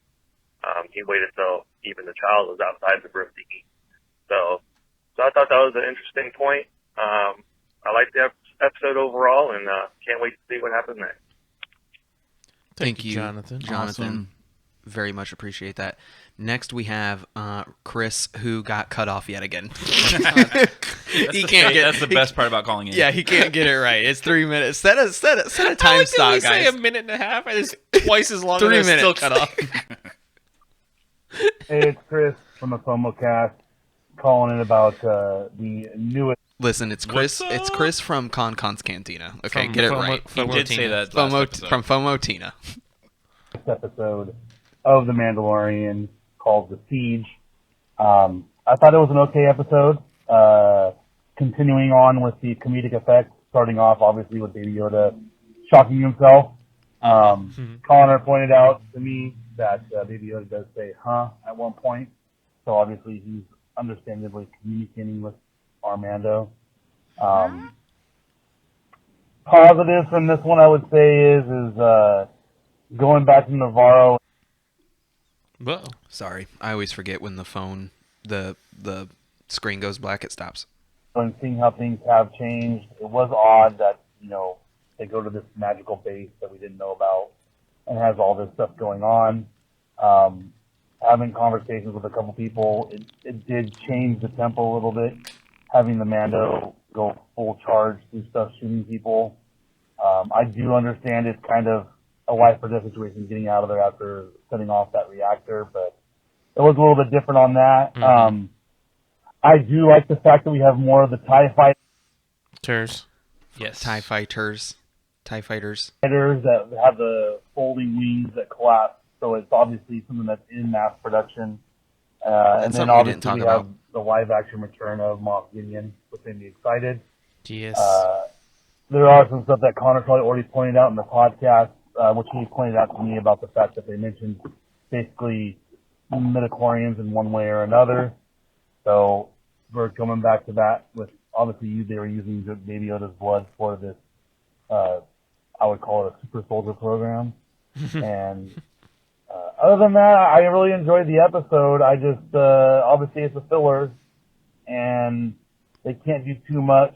He waited till even the child was outside the room to eat. So I thought that was an interesting point. I liked the episode overall, and can't wait to see what happens next. Thank you, Jonathan. Awesome. Very much appreciate that. Next we have Chris, who got cut off yet again. That's the best part about calling in. Yeah, he can't get it right. It's 3 minutes. Set a time Did stop, we say guys. a minute and a half? And it's twice as long 3 and it's still minutes. cut off. Hey, it's Chris from the FOMO Cast calling in about the newest Listen, it's Chris. What's It's up? Chris from Konkon's Cantina. Okay, From get it FOMO right. He did say that last FOMO episode. from FOMO Tina. Episode of The Mandalorian called The Siege. I thought it was an okay episode. Continuing on with the comedic effect, starting off obviously with Baby Yoda shocking himself. Connor pointed out to me that Baby Yoda does say "huh" at one point, so obviously he's understandably communicating with Armando. Positives from this one, I would say, is going back to Navarro. Whoa. Sorry, I always forget when the phone, the screen goes black. It stops. And seeing how things have changed, it was odd that, they go to this magical base that we didn't know about and has all this stuff going on. Having conversations with a couple people, it did change the tempo a little bit, having the Mando go full charge through stuff, shooting people. I do understand it's kind of a life or death situation getting out of there after setting off that reactor, but it was a little bit different on that. I do like the fact that we have more of the TIE Ters. Yes. TIE fighters fighters that have the folding wings that collapse. So it's obviously something that's in mass production. And then something we didn't obviously talk we about. have the live action return of Moff Gideon, which made me excited. Yes. There are some stuff that Connor probably already pointed out in the podcast, which he pointed out to me about the fact that they mentioned basically midichlorians in one way or another. So we're coming back to that with, obviously they were using Baby Yoda's blood for this, I would call it a super soldier program. And other than that, I really enjoyed the episode. I just, obviously it's a filler and they can't do too much.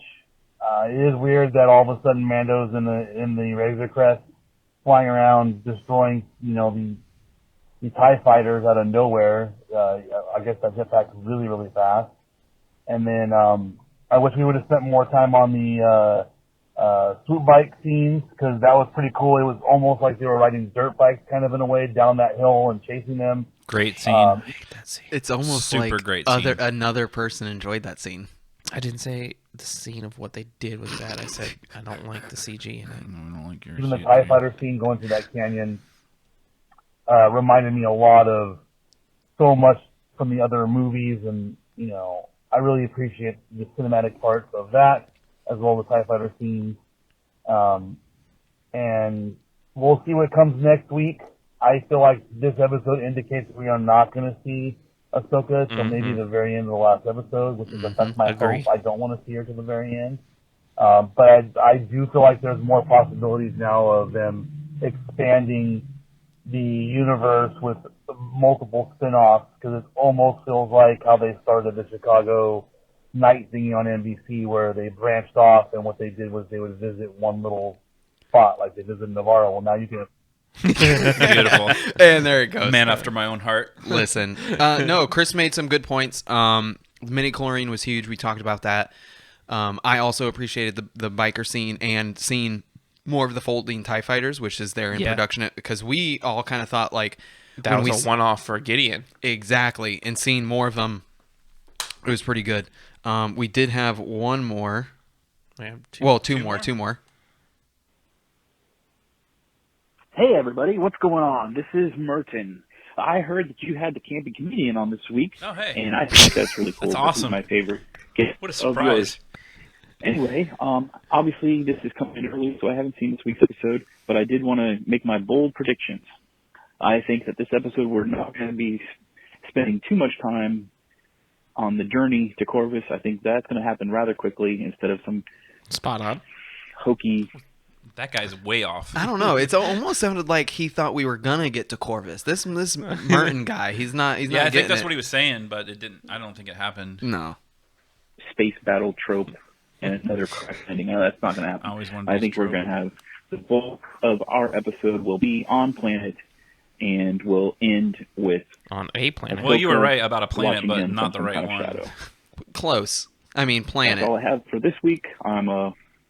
It is weird that all of a sudden Mando's in the Razor Crest flying around destroying, the TIE fighters out of nowhere. I guess that jetpack's really, really fast. And then I wish we would have spent more time on the swoop bike scenes, because that was pretty cool. It was almost like they were riding dirt bikes kind of in a way down that hill and chasing them. Great scene. It's almost Super like great scene. another person enjoyed that scene. I didn't say the scene of what they did was bad. I said I don't like the CG in it. I don't like your Even the CG. TIE fighter scene going through that canyon reminded me a lot of so much from the other movies, and I really appreciate the cinematic parts of that as well as the TIE fighter scenes. And we'll see what comes next week. I feel like this episode indicates we are not going to see Ahsoka till maybe the very end of the last episode, which is that's my Agree. hope. I don't want to see her to the very end. But I do feel like there's more possibilities now of them expanding the universe with multiple spin-offs, because it almost feels like how they started the Chicago night thingy on NBC, where they branched off and what they did was they would visit one little spot, like they visited Navarro. Well, now you can. Beautiful. And there it goes. Man after my own heart. Listen, no, Chris made some good points. Midi-chlorian was huge. We talked about that. I also appreciated the biker scene and seeing more of the folding TIE fighters, which is there in production, because we all kind of thought like That was a one-off for Gideon. Exactly, and seeing more of them, it was pretty good. We did have one more. We have Two more. Hey everybody, what's going on? This is Merton. I heard that you had the camping comedian on this week. Oh, hey. And I think that's really cool. That's This awesome. is my favorite guest What a of yours. surprise. Anyway, obviously this is coming in early, so I haven't seen this week's episode, but I did want to make my bold predictions. I think that this episode we're not going to be spending too much time on the journey to Corvus. I think that's going to happen rather quickly instead of some Spot on. hokey. That guy's way off. I don't know. It almost sounded like he thought we were gonna get to Corvus. This Merton guy, he's not. Yeah, I think that's what he was saying, but it didn't. I don't think it happened. No. Space battle trope and another crash ending. No, that's not going to happen. I always wanted I this think we're trope. going to have the bulk of our episode will be on planet, and we'll end with On a planet. Well, you were Ahsoka right about a planet, watching but him not from the some right kind of one. shadow. Close. I mean, That's planet. all I have for this week. I'm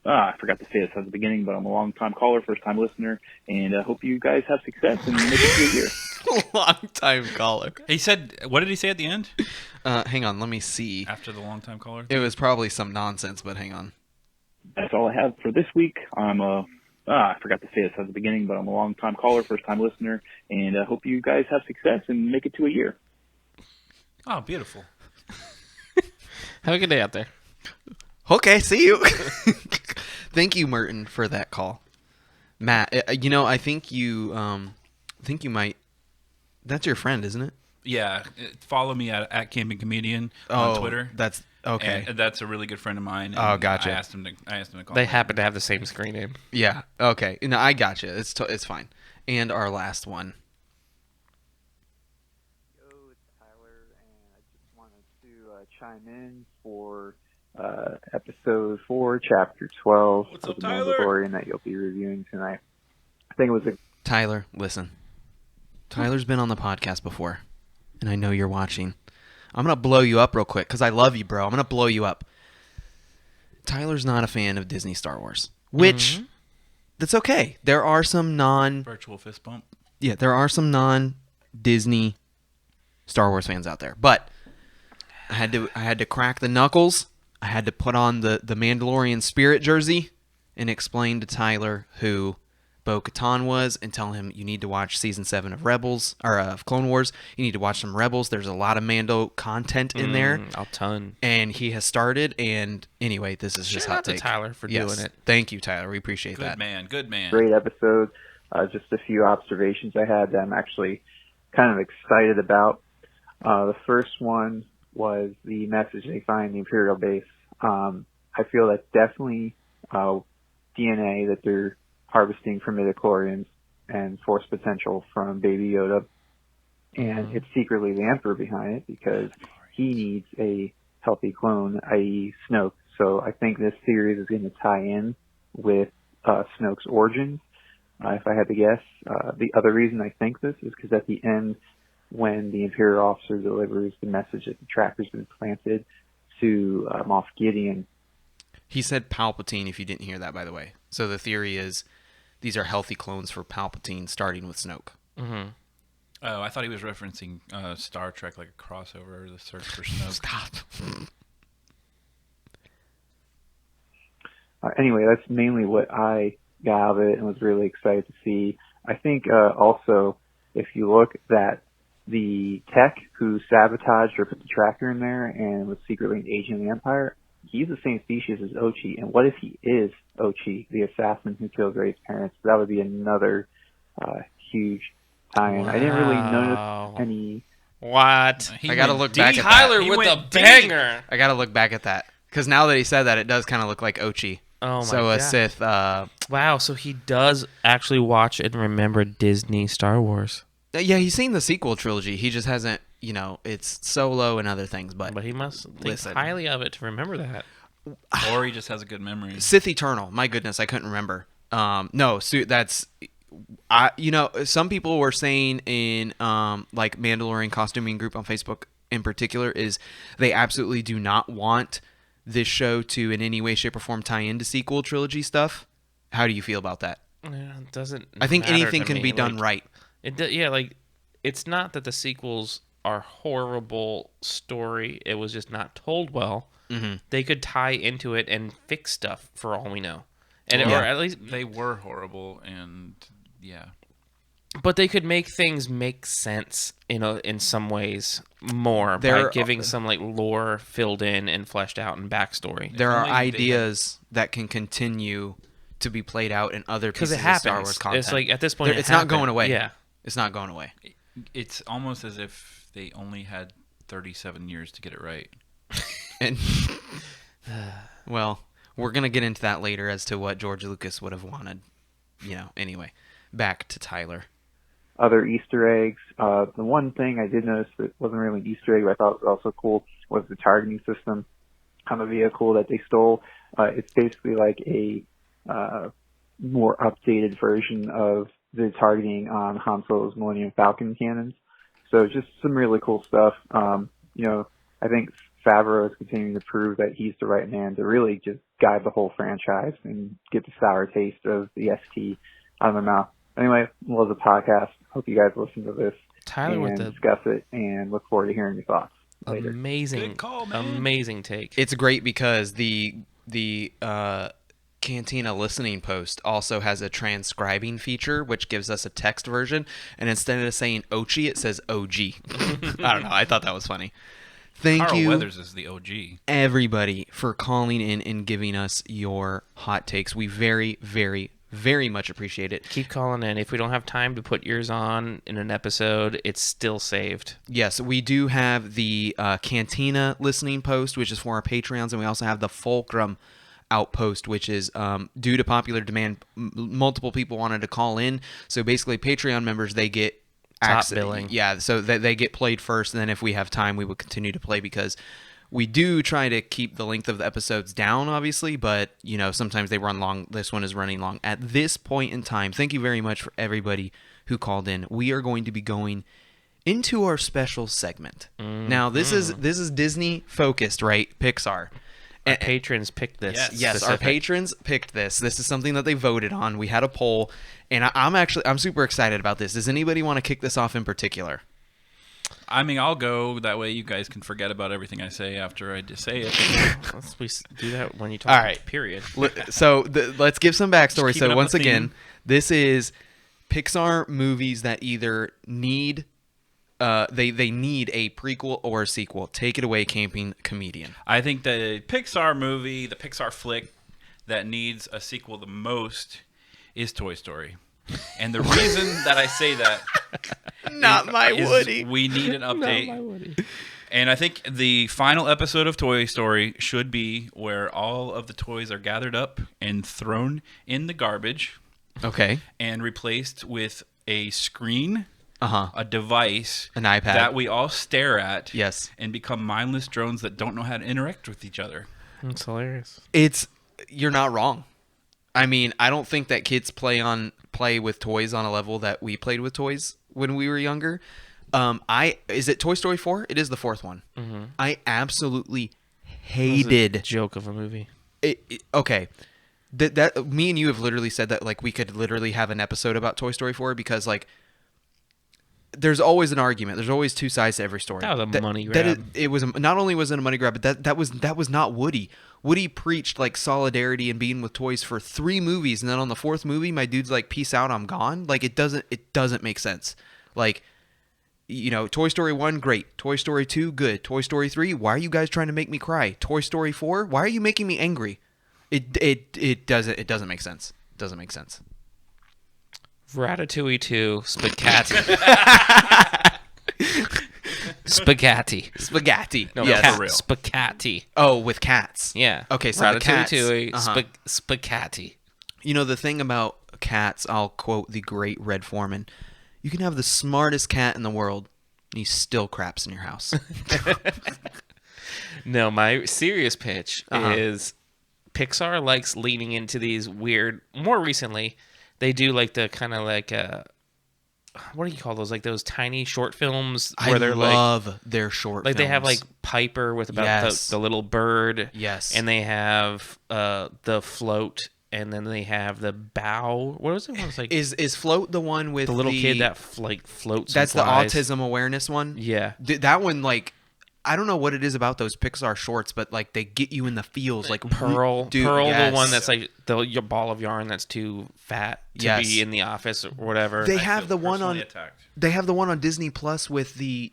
I forgot to say this at the beginning, but I'm a long-time caller, first-time listener, and I hope you guys have success and make it to a year. Long time caller. He said, what did he say at the end? Hang on, let me see. After the long time caller? It was probably some nonsense, but hang on. That's all I have for this week. I forgot to say this at the beginning, but I'm a long-time caller, first-time listener, and I hope you guys have success and make it to a year. Oh, beautiful. Have a good day out there. Okay, see you. Thank you, Merton, for that call. Matt, I think you might. That's your friend, isn't it? Yeah, follow me at Camping Comedian on Twitter. That's okay. And that's a really good friend of mine. Oh, gotcha. I asked him to call. They happen to have the same screen name. Yeah. Okay. No, I gotcha. It's fine. And our last one. Yo, it's Tyler, and I just wanted to chime in for episode 4, chapter 12 What's of up, the Tyler? Mandalorian that you'll be reviewing tonight. I think it was a Tyler, listen. Tyler's been on the podcast before, and I know you're watching. I'm going to blow you up real quick because I love you, bro. I'm going to blow you up. Tyler's not a fan of Disney Star Wars, which that's okay. There are some Virtual fist bump. Yeah, there are some non-Disney Star Wars fans out there, but I had to crack the knuckles. I had to put on the Mandalorian Spirit jersey and explain to Tyler who Bo-Katan was and tell him you need to watch season 7 of Rebels or of Clone Wars. You need to watch some Rebels. There's a lot of Mando content in there. A ton. And he has started. And anyway, this is just Shout hot out to take. Tyler for doing it. Thank you, Tyler. We appreciate Good that. man. Good man. great episode. Just a few observations I had that I'm actually kind of excited about. The first one was the message they find in the Imperial base. I feel that's definitely DNA that they're harvesting from midichlorians and force potential from Baby Yoda. And it's secretly the Emperor behind it because he needs a healthy clone, i.e. Snoke. So I think this series is going to tie in with Snoke's origins, if I had to guess. The other reason I think this is because at the end, when the Imperial officer delivers the message that the tracker's been planted to Moff Gideon. He said Palpatine, if you didn't hear that, by the way. So the theory is these are healthy clones for Palpatine, starting with Snoke. Mm-hmm. Oh, I thought he was referencing Star Trek, like a crossover, the search for Snoke. Stop. Anyway, that's mainly what I got out of it and was really excited to see. I think also, if you look at the tech who sabotaged or put the tracker in there and was secretly an agent of the Empire, he's the same species as Ochi. And what if he is Ochi, the assassin who killed Rey's parents? That would be another huge tie-in. I didn't really notice any... What? I got to look D. back at Tyler that. with the banger. I got to look back at that. Because now that he said that, it does kind of look like Ochi. Oh, my so God. a Sith... Wow, so he does actually watch and remember Disney Star Wars. Yeah, he's seen the sequel trilogy. He just hasn't, it's Solo and other things. But he must think highly of it to remember that. Or he just has a good memory. Sith Eternal. My goodness, I couldn't remember. No, that's... some people were saying in like Mandalorian costuming group on Facebook in particular is they absolutely do not want this show to in any way, shape, or form tie into sequel trilogy stuff. How do you feel about that? It doesn't. I think matter anything to can me. be done right. It's not that the sequels are horrible story. It was just not told well. Mm-hmm. They could tie into it and fix stuff for all we know, and Well, or at least they were horrible, and yeah. But they could make things make sense, in some ways more There by giving some like lore filled in and fleshed out and backstory. There are ideas that can continue to be played out in other pieces of Star Wars content. It's like at this point, it's not going away. Yeah, it's not going away. It's almost as if they only had 37 years to get it right. And well, we're gonna get into that later as to what George Lucas would have wanted. Anyway, back to Tyler. Other Easter eggs. The one thing I did notice that wasn't really an Easter egg, but I thought was also cool, was the targeting system on the vehicle that they stole. It's basically like a more updated version of the targeting on Han Solo's Millennium Falcon cannons. So just some really cool stuff. I think Favreau is continuing to prove that he's the right man to really just guide the whole franchise and get the sour taste of the ST out of my mouth. Anyway, love the podcast. Hope you guys listen to this Tyler and with the discuss it, and look forward to hearing your thoughts later. amazing, Good call, man. amazing take. It's great because the Cantina listening post also has a transcribing feature, which gives us a text version, and instead of saying Ochi, it says OG. I don't know. I thought that was funny. Thank Carl you, Weathers is the OG. everybody, for calling in and giving us your hot takes. We very, very, very much appreciate it. Keep calling in. If we don't have time to put yours on in an episode, it's still saved. Yes, we do have the Cantina listening post, which is for our Patreons, and we also have the Fulcrum outpost, which is due to popular demand. Multiple people wanted to call in, so basically Patreon members, they get Top billing. Yeah, so they get played first, and then if we have time, we will continue to play, because we do try to keep the length of the episodes down, obviously, but sometimes they run long. This one is running long. At this point in time, thank you very much for everybody who called in. We are going to be going into our special segment. Now, this is Disney focused, right? Pixar. Our patrons picked this. Yes, our patrons picked this. This is something that they voted on. We had a poll, and I'm super excited about this. Does anybody want to kick this off in particular? I mean, I'll go. That way you guys can forget about everything I say after I just say it. We do that when you talk. All right. Period. So let's give some backstory. keeping So up once the theme. again, this is Pixar movies that either need they need a prequel or a sequel. Take it away, camping comedian. I think the Pixar movie, the Pixar flick that needs a sequel the most is Toy Story. And the reason that I say that is we need an update. Not my Woody. And I think the final episode of Toy Story should be where all of the toys are gathered up and thrown in the garbage Okay. and replaced with a screen, Uh-huh. a device, An iPad. that we all stare at, Yes. and become mindless drones that don't know how to interact with each other. It's hilarious. You're not wrong. I mean, I don't think that kids play with toys on a level that we played with toys when we were younger. Is it Toy Story 4? It is the fourth one. Mm-hmm. I absolutely hated Joke of a movie. it. Okay. That me and you have literally said that, like, we could literally have an episode about Toy Story 4, because, like, there's always an argument. There's always two sides to every story. That was a money grab. It was not only was it a money grab, but that was not Woody. Woody preached, like, solidarity and being with toys for 3 movies, and then on the 4th movie, my dude's like, "Peace out, I'm gone." Like, it doesn't make sense. Like, Toy Story 1, great. Toy Story 2, good. Toy Story 3, why are you guys trying to make me cry? Toy Story 4, why are you making me angry? It doesn't make sense. It doesn't make sense. Ratatouille 2, spaghetti. Spaghetti. No, yes. cat. for real. Spaghetti. Oh, with cats. Yeah. Okay, so the Ratatouille cats. 2, Uh-huh. spaghetti. The thing about cats, I'll quote the great Red Foreman. You can have the smartest cat in the world, and he still craps in your house. No, my serious pitch Uh-huh. is Pixar likes leaning into these weird. More recently, they do like the kind of like what do you call those? Like those tiny short films where I they're love their short like they have like films. Piper with about Yes. the little bird. Yes. And they have the float, and then they have the bow. What was it? It was like Is Float the one with the little kid that floats. That's and the flies. autism awareness one? Yeah. That one, like, I don't know what it is about those Pixar shorts, but, like, they get you in the feels. Like Pearl, dude, Pearl, yes. the one that's like your ball of yarn that's too fat to Yes. be in the office or whatever. They I have feel the one on. personally attacked. They have the one on Disney Plus with the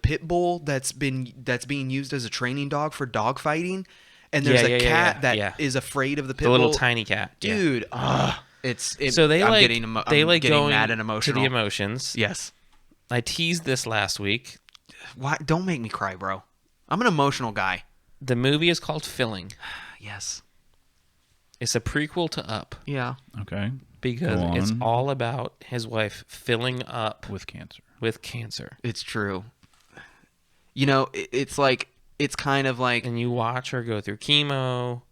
pit bull that's being used as a training dog for dog fighting, and there's a cat that is afraid of the pit the little bull. tiny cat, Dude. So they I'm like getting going mad and to emotional. the emotions. Yes. I teased this last week. Why? Don't make me cry, bro. I'm an emotional guy. The movie is called Filling. Yes. It's a prequel to Up Yeah. Okay. because Go it's on. all about his wife filling up With cancer. with cancer. It's true. It's like, it's kind of like, And you watch her go through chemo,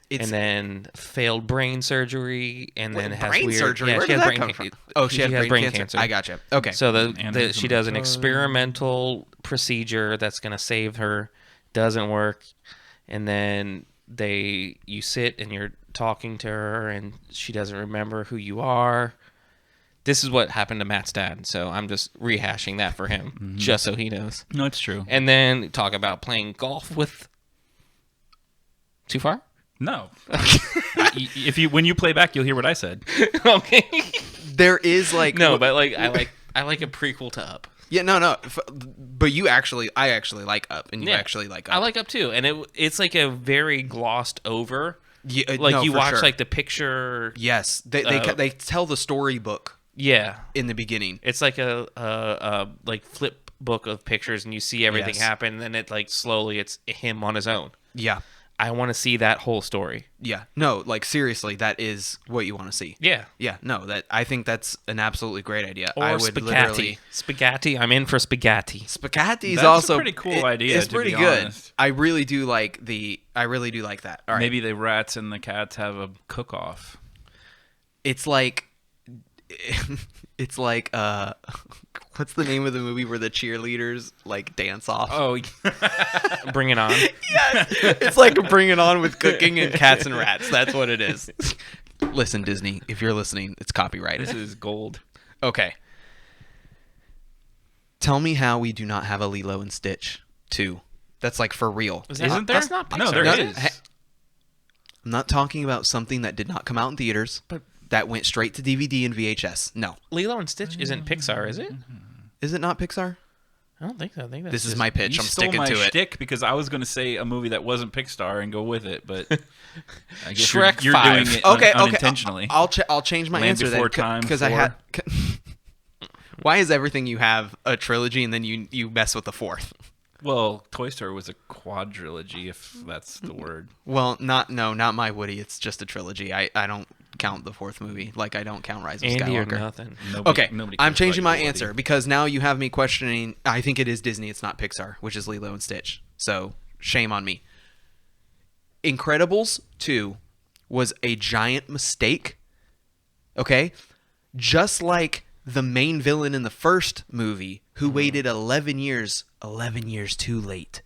it's and then failed brain surgery, and then has brain weird surgery. Yeah, Where she did has that brain come ca- from? Oh, she had has brain cancer. I gotcha. Okay. So And she does an experimental procedure that's going to save her doesn't work, and then you sit and you're talking to her and she doesn't remember who you are. This is what happened to Matt's dad, so I'm just rehashing that for him, just so he knows. No, it's true. And then talk about playing golf with... Too far? No. When you play back, you'll hear what I said. Okay. There is like no, but like I like a prequel to Up. Yeah, no. But I actually like Up, and you actually like Up. I like Up too, and it's like a very glossed over. Yeah, like no, you for watch sure. like the picture. Yes, they tell the storybook. Yeah, in the beginning, it's like a like flip book of pictures, and you see everything happen. And then it like slowly, it's him on his own. Yeah, I want to see that whole story. Yeah, no, like seriously, that is what you want to see. Yeah, no, I think that's an absolutely great idea. Or I would spaghetti. Spaghetti. I'm in for spaghetti. Spaghetti is That's also a pretty cool idea. It's to pretty be good. honest. I really do like that. All right. Maybe the rats and the cats have a cook-off. It's like what's the name of the movie where the cheerleaders like dance off? Oh, Bring It On. Yes, it's like Bring It On with cooking and cats and rats. That's what it is. Listen, Disney, if you're listening, it's copyrighted. This is gold. Okay. Tell me how we do not have a Lilo and Stitch 2. That's like for real. Isn't there? That's not Pixar. No, there is. I'm not talking about something that did not come out in theaters, but that went straight to DVD and VHS. No. Lilo and Stitch isn't Pixar, is it? Is it not Pixar? I don't think so. I think that's This is my pitch. You I'm stole sticking my to it. shtick because I was going to say a movie that wasn't Pixar and go with it, but I guess Shrek you're 5. doing it Okay. unintentionally. I'll change my Land answer then Before Time because 4. I had. Why is everything you have a trilogy and then you mess with the fourth? Well, Toy Story was a quadrilogy, if that's the word. Well, not my Woody. It's just a trilogy. I don't count the fourth movie. Like I don't count Rise of Andy or Skywalker. nothing. Okay, Nobody I'm cares changing about my you, Woody. answer because now you have me questioning. I think it is Disney. It's not Pixar, which is Lilo and Stitch. So shame on me. Incredibles 2 was a giant mistake. Okay, just like the main villain in the first movie, who waited 11 years too late.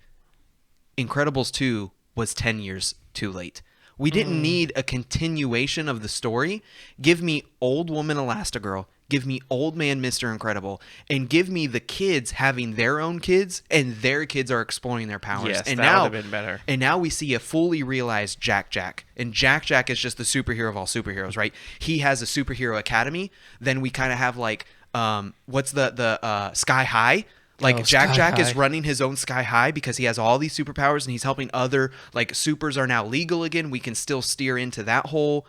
Incredibles 2 was 10 years too late. We didn't need a continuation of the story. Give me Old Woman Elastigirl, give me Old Man Mr. Incredible, and give me the kids having their own kids, and their kids are exploring their powers. Yes, and that now, would have been better. And now we see a fully realized Jack. And Jack is just the superhero of all superheroes, right? He has a superhero academy. Then we kind of have like, what's the Sky High? Like Oh, Jack Sky is High. running his own Sky High because he has all these superpowers and he's helping other, like, supers are now legal again. We can still steer into that whole,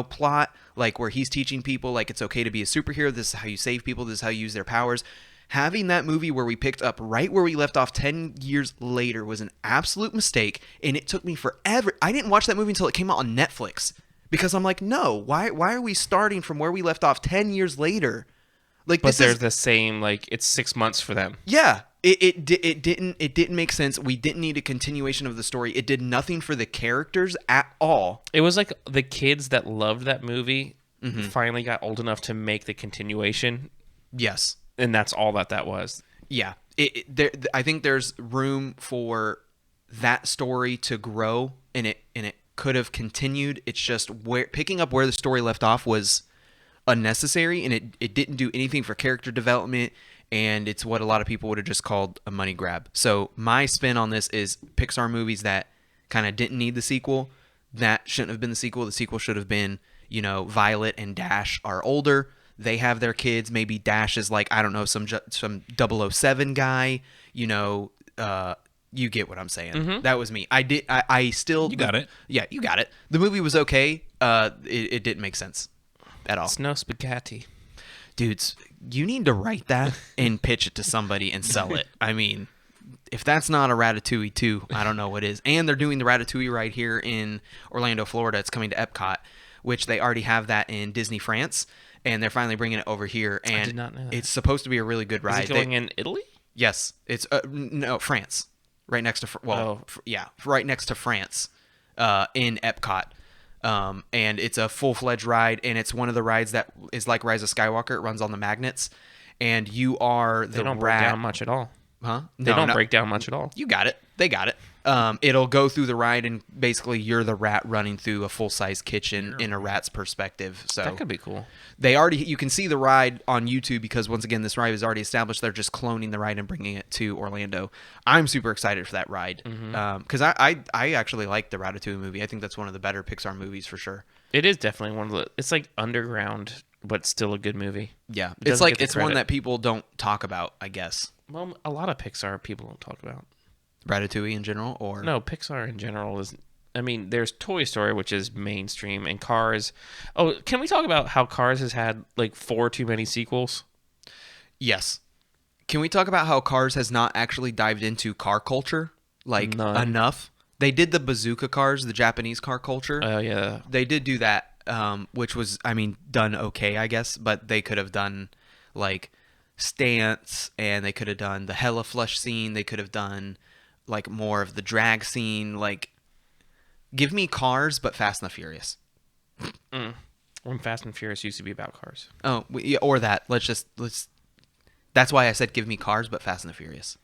plot, like where he's teaching people like it's okay to be a superhero. This is how you save people. This is how you use their powers. Having that movie where we picked up right where we left off 10 years later was an absolute mistake, and it took me forever. I didn't watch that movie until it came out on Netflix because I'm like, no, why are we starting from where we left off 10 years later? Like, But this they're is the same. Like it's 6 months for them. yeah. It didn't make sense. We didn't need a continuation of the story. It did nothing for the characters at all. It was like the kids that loved that movie finally got old enough to make the continuation, Yes. and that's all that was. Yeah. I think there's room for that story to grow, and it could have continued. It's just picking up where the story left off was unnecessary, and it didn't do anything for character development, and it's what a lot of people would have just called a money grab. So my spin on this is Pixar movies that kind of didn't need the sequel. That shouldn't have been the sequel. The sequel should have been, Violet and Dash are older. They have their kids. Maybe Dash is like, I don't know, some 007 guy. You get what I'm saying. That was me. I still. You got it. Yeah, you got it. The movie was okay. It didn't make sense at all. It's no spaghetti. Dudes, you need to write that and pitch it to somebody and sell it. I mean, if that's not a Ratatouille 2, I don't know what is. And they're doing the Ratatouille right here in Orlando, Florida. It's coming to Epcot, which they already have that in Disney France, and they're finally bringing it over here. And I did not know that. It's supposed to be a really good ride. Is it going in Italy? Yes, it's no, France, right next to right next to France, in Epcot. And it's a full-fledged ride, and it's one of the rides that is like Rise of Skywalker. It runs on the magnets, and you are the They don't break rat. down much at all. Huh? They don't break down much at all. You got it. They got it. It'll go through the ride, and basically you're the rat running through a full-size kitchen in a rat's perspective. So That could be cool. you can see the ride on YouTube because once again, this ride is already established. They're just cloning the ride and bringing it to Orlando. I'm super excited for that ride because I actually like the Ratatouille movie. I think that's one of the better Pixar movies for sure. It is definitely one of the. It's like underground, but still a good movie. Yeah, It it's doesn't like get the it's one credit. that people don't talk about, I guess. Well, a lot of Pixar people don't talk about. Ratatouille in general, or No, Pixar in general is. I mean, there's Toy Story, which is mainstream, and Cars. Oh, can we talk about how Cars has had like 4 too many sequels? Yes. Can we talk about how Cars has not actually dived into car culture like None. enough? They did the bazooka cars, the Japanese car culture. Oh yeah, They did do that, which was, I mean, done okay, I guess. But they could have done like Stance, and they could have done the hella flush scene. They could have done like more of the drag scene. Like, give me Cars, but Fast and the Furious. when Fast and Furious used to be about cars. Oh, yeah, or that. Let's. That's why I said give me Cars, but Fast and the Furious.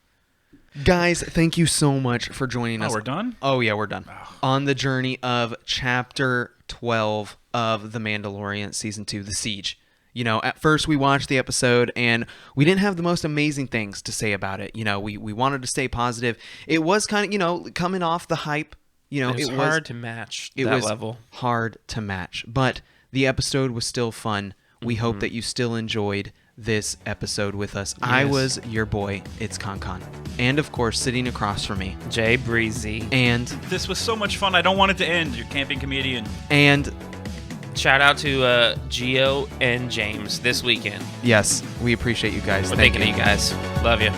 Guys, thank you so much for joining us. we're done? Oh, yeah, we're done. On the journey of Chapter 12 of The Mandalorian Season 2, The Siege. You know, at first we watched the episode and we didn't have the most amazing things to say about it. You know, we wanted to stay positive. It was kind of, you know, coming off the hype. You know, It was hard to match it that was level. hard to match, but the episode was still fun. We hope that you still enjoyed this episode with us. I Yes. was your boy, it's Konkon. And of course, sitting across from me. Jay Breezy. And This was so much fun. I don't want it to end. Your camping comedian. Shout out to Gio and James this weekend. Yes, we appreciate you guys. We're Thank thinking of you guys. Love you.